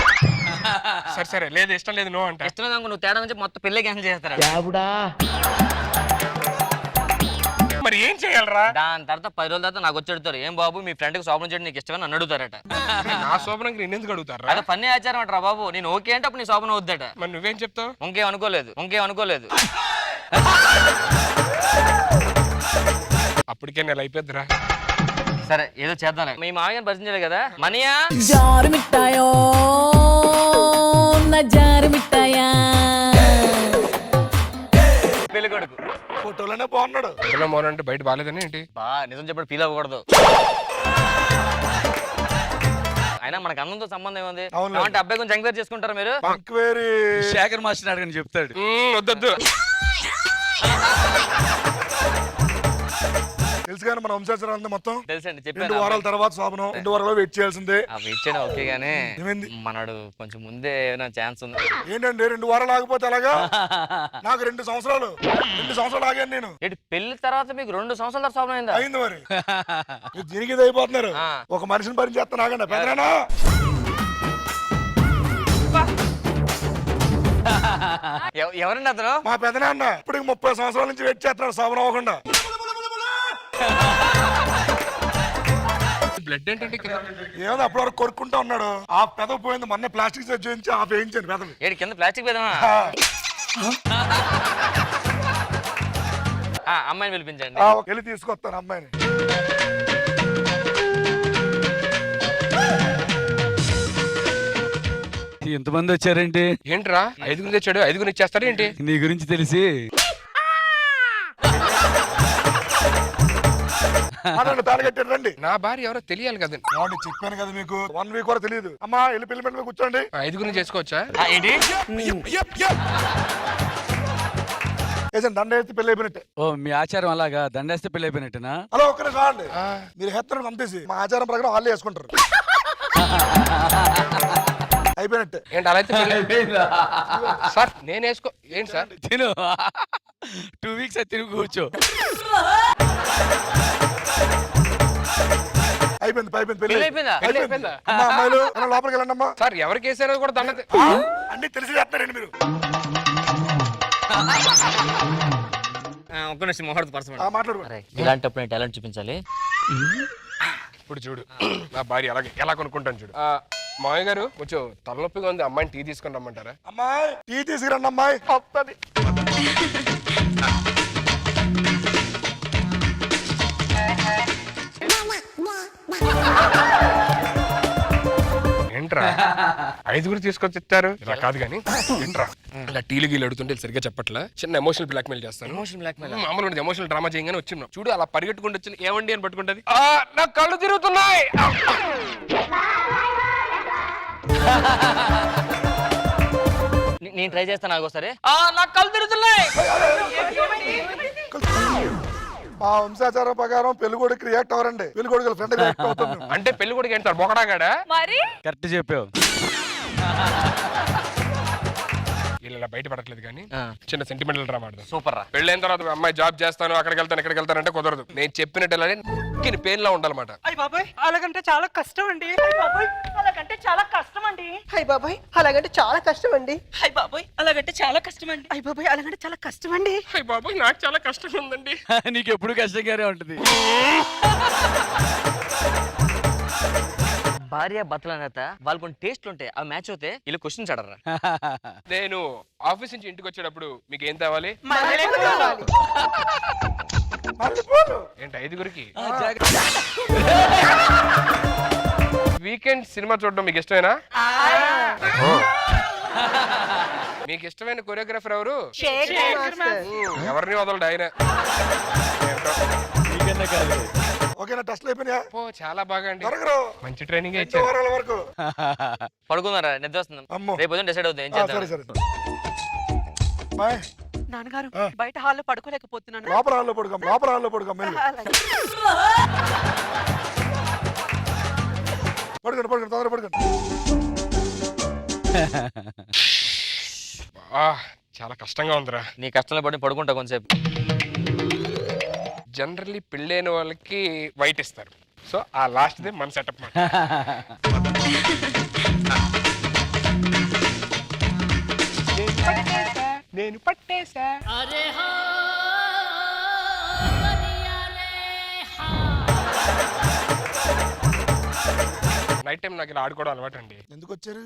సరే సరే, లేదు ఇష్టం లేదు నో అంట. ఇష్టం లేదు నువ్వు తేడా నుంచి మొత్తం పెళ్ళే క్యాన్సిల్ చేస్తారట. మరి ఏం చేయాలరా? దాని తర్వాత 10 రోజుల తర్వాత నాకు వచ్చి అడుగుతారు, ఏం బాబు మీ ఫ్రెండ్ కి శోభనం చేయడం నీకు ఇష్టమని నన్ను అడుగుతారట. నా శోభనం నేనెందుకు అడుగుతారా? అదే ఫన్నీ ఆచారం అంటారా బాబు. నేను ఓకే అంటే అప్పుడు నీ శోభనం వద్దట. మరి నువ్వేం చెప్తావు? ఇంకేం అనుకోలేదు. అప్పటికే నెల అయిపోద్దిరా. సరే ఏదో చేద్దాం. మీ మామయ్య పరిచయం చేయలేదు కదా, మనీయా జారు మిఠాయో నా జారు మిఠాయా. పెళ్లి కొడుకు ఫోటోలోనే బాగున్నాడు. ఫోటోలో మోన అంటే బయట బాగాలేదని ఏంటి? నిజం చెప్పడం ఫీల్ అవ్వకూడదు. అయినా మనకు అన్నంతో సంబంధం ఏముంది? అంటే అబ్బాయి కొంచెం ఎంక్వైరీ చేసుకుంటారా మీరు? శేఖర్ మాస్టర్ అడగని చెప్తాడు. వద్దొద్దు. తెలుసు కానీ మన వంశాచారం అంతా మొత్తం తెలుసండి, 2 చెప్పాను. వారాల తర్వాత శోభనం, 2 వారాలు వెయిట్ చేయాల్సిందే. వెయిట్ చేయడం ఓకే గానీ ఏమైంది? మనడు కొంచెం ముందే ఏమైనా ఛాన్స్ ఉంది. ఏంటండి 2 వారాలు ఆగిపోతే అలాగా? నాకు 2 సంవత్సరాలు ఆగాను నేను. పెళ్లి తర్వాత మీకు 2 సంవత్సరాల తర్వాత శోభనం అయిందా? అయింది మరి. మీరు దీనికి ఇది అయిపోతున్నారు. ఒక మనిషిని భరించేస్తాను ఆగండి. పెద్దనా ఎవరండి అతను? మా పెదనాన్న. ఇప్పుడు 30 సంవత్సరాల నుంచి వెయిట్ చేస్తున్నాడు శోభనం అవ్వకుండా. బ్లడ్ ఏంటంటే ఏమో అప్పటి వరకు కొరుక్కుంటా ఉన్నాడు. ఆ పెదవి పోయింది, మొన్న ప్లాస్టిక్ సర్జరీ ఆ వేయించాను పెదవి. ఏడు కింద ప్లాస్టిక్ పెదమా? అమ్మాయిని పిలిపించండి. వెళ్ళి తీసుకొస్తాను అమ్మాయిని. ఎంతమంది వచ్చారేంటి? ఏంట్రా 5 తెచ్చాడు, 5 ఇచ్చేస్తాడు ఏంటి? నీ గురించి తెలిసి రండి. నా భార్య ఎవరో తెలియాలి కదా. చెప్పాను కదా మీకు, 1 వీక్ కూడా తెలియదు. అమ్మా వెళ్ళి పెళ్లి పెళ్లి కూర్చోండి. 5 చేసుకోవచ్చా? దండ వేస్తే పెళ్లి అయిపోయినట్టే. ఓ మీ ఆచారం అలాగా, దండేస్తే పెళ్లి అయిపోయినట్టేనా? అలా ఒక్కనే కాండి, మీరు హెత్తను పంపేసి మా ఆచారం ప్రకారం వాళ్ళు వేసుకుంటారు. అయిపోయినట్టే. ఏంటి అలా అయితే సార్ నేను వేసుకో. ఏంటి సార్ తిను 2 వీక్స్ తిరిగి కూర్చో. అయిపోయింది పెళ్లి అయిపోయిందా? అమ్మాయిలు లోపలికి వెళ్ళండి అమ్మా. సార్ ఎవరికి వేసారో కూడా దండ అన్ని తెలిసి చేస్తున్నారండి మీరు. ఒక్క నిమిషం ముహూర్త పర్సన్ మాట్లాడుకోండి. ఇలాంటప్పుడు నేను టాలెంట్ చూపించాలి. ఇప్పుడు చూడు నా భార్య ఎలా కొనుక్కుంటాను చూడు. మామయ్య గారు కొంచెం తలనొప్పిగా ఉంది, అమ్మాయిని టీ తీసుకుని రమ్మంటారా? అమ్మాయి టీ తీసుకురండి. అమ్మాయి వస్తుంది. ఏంట్రా 5 తీసుకొచ్చి ఇస్తారు ఇలా కాదు కానీ ఏంట్రా ఇలా టీలు గీలు అడుగుతుంటే సరిగ్గా చెప్పట్లా చిన్న ఎమోషనల్ బ్లాక్ మెయిల్ చేస్తాను. ఎమోషనల్ బ్లాక్ మెయిల్ మామూలు ఎమోషనల్ డ్రామా చేయగానే వచ్చినాం చూడు అలా పరిగెట్టుకుంటూ వచ్చి ఏమండి అని పట్టుకుంటది. నా కళ్ళు తిరుగుతున్నాయి. నేను ట్రై చేస్తాను ఒకసారి. నాకు కళ్ళు తిరుగుతున్నాయి. మా వంశాచారం ప్రకారం పెళ్లికొడుకు రియాక్ట్ అవ్వరండి, పెళ్లికొడుకు ఫ్రెండ్ రియాక్ట్ అవుతుంది. అంటే పెళ్లి కూడా ఏంటారు బొకడాగాడా? మరి కరెక్ట్ చెప్పావు. ఇలా బయట పడట్లేదు కానీ చిన్న సెంటిమెంటల్ డ్రామా ఆడదాం. సూపర్ రా. పెళ్ళైన తర్వాత అమ్మాయి జాబ్ చేస్తాను అక్కడికి వెళ్తాను ఇక్కడికి వెళ్తానంటే కుదరదు. నేను చెప్పినట్టు పెయిన్ లా ఉండాలన్నమాట. అయ్య బాబాయ్ అలాగంటే చాలా కష్టం అండి. అయ్య బాబాయ్ అలాగంటే చాలా కష్టం అండి. అయ్య బాబాయ్ అలాగంటే చాలా కష్టం అండి. అయ్య బాబాయ్ అలాగంటే చాలా కష్టం అండి. అయ్య బాబాయ్ అలాగంటే చాలా కష్టం అండి. అయ్య బాబాయ్ నాకు చాలా కష్టంగా ఉందండి. నీకు ఎప్పుడు కష్టంగానే ఉంటుంది. భార్య భర్తల నేత వాళ్ళు కొన్ని టేస్ట్లు ఉంటాయి, అవి మ్యాచ్ అవుతే వీళ్ళు క్వశ్చన్స్ అడరా. నేను ఆఫీస్ నుంచి ఇంటికి వచ్చేటప్పుడు మీకు ఏం తేవాలి? ఏంటి 5 వీకెండ్ సినిమా చూడడం మీకు ఇష్టమేనా? మీకు ఇష్టమైన కొరియోగ్రాఫర్ ఎవరు? ఎవరిని వదలడు ఆయన. ఓకేనా, టెస్ట్లు అయిపోయినా? చాలా బాగా అండి, దొరకరు. మంచి ట్రైనింగ్ ఇంకో ఇచ్చారు. వారాల వరకు పడుకుందారా, నిద్ర వస్తుంది. అమ్మో. రేపు పొద్దున్న డిసైడ్ అవుతుంది ఏం సరే చేద్దాం. సరే బాయ్. నాన్నగారు బయట హాల్లో పడుకోలేకపోతున్నాను. లోపల హాల్లో పడుకోం, లోపల హాల్లో పడుకోం. పడుకోండి పడుకోండి తొందర పడుకోండి. చాలా కష్టంగా ఉందిరా. నీ కష్టంలో పడి పడుకుంటా కొంచెంసేపు. జనరల్లీ పెళ్ళైన వాళ్ళకి వైట్ ఇస్తారు, సో ఆ లాస్ట్ దే మన సెటప్ మాట. నేను పట్టేసా. నైట్ టైం నాకు ఇలా ఆడుకోవడం అలవాటు అండి. ఎందుకు వచ్చారు?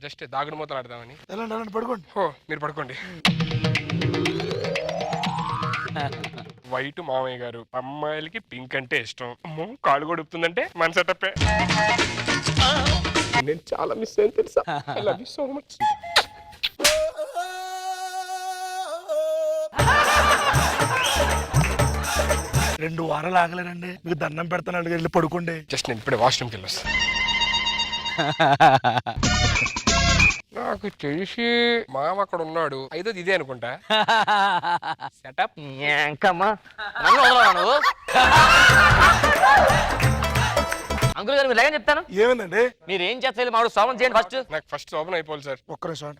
జస్ట్ దాగుడు మూతలు ఆడదామని. వెళ్ళండి వెళ్ళండి పడుకోండి. మీరు పడుకోండి. వైట్ మామయ్య గారు, అమ్మాయిలకి పింక్ అంటే ఇష్టం. అమ్మో కాళ్ళు కూడా ఉప్పుతుందంటే మన సెటప్పే. నేను చాలా మిస్ అయ్యాను తెలుసా. I love you so much. రెండు వారాలు ఆగలేనండి, మీకు దండం పెడతాను, వెళ్ళి పడుకోండి. జస్ట్ నేను ఇప్పుడే వాష్రూమ్కి వెళ్ళొస్తా. నాకు తెలిసి మామ అక్కడ ఉన్నాడు, అయితే ఇదే అనుకుంటా సెటప్. ఇంకమ్మా నన్ను వదలవా నువ్వు? అంకుల్ గారు మీరు లేదని చెప్తాను. ఏమైందండి? మీరు ఏం చేస్తారు మాడు శోభనం చేయండి ఫస్ట్. నాకు ఫస్ట్ శోభనం అయిపోవాలి సార్. ఒక్క నిమిషం.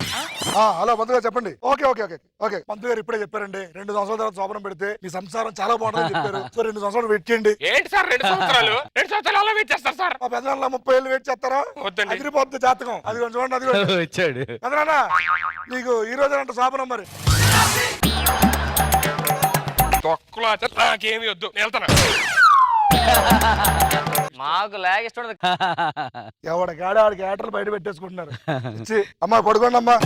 హలో పంతులు గారు చెప్పండి. ఓకే ఓకే ఓకే ఓకే పంతులు గారు ఇప్పుడే చెప్పారండి, 2 సంవత్సరాల తర్వాత శోభనం పెడితే మీ సంసారం చాలా బాగుంటుందని చెప్పారు. సో 2 సంవత్సరాలు వెయిట్ చేయండి. ఏంటి సార్ 2 సంవత్సరాలు? 2 సంవత్సరాలు అలా వెయిట్ చేస్తారు సార్? మా పెద్దనాన్న 30 ఏళ్ళు వెయిట్ చేస్తారా? వద్దండి. అదిరిపోద్ది జాతకం. అది కొంచెం చూడండి, అది వచ్చాడు. పెద్దనాన్న నీకు ఈ రోజు అంటే శోభనం మరి. తొక్కలో నాకేమి వద్దు, నేను వెళ్తాను. మాకు లాగ్ ఇష్టం. ఎవడ గాడి ఆడికి ఏటర్లు బయట పెట్టేసుకుంటున్నారు. అమ్మా పడుకోండి అమ్మా.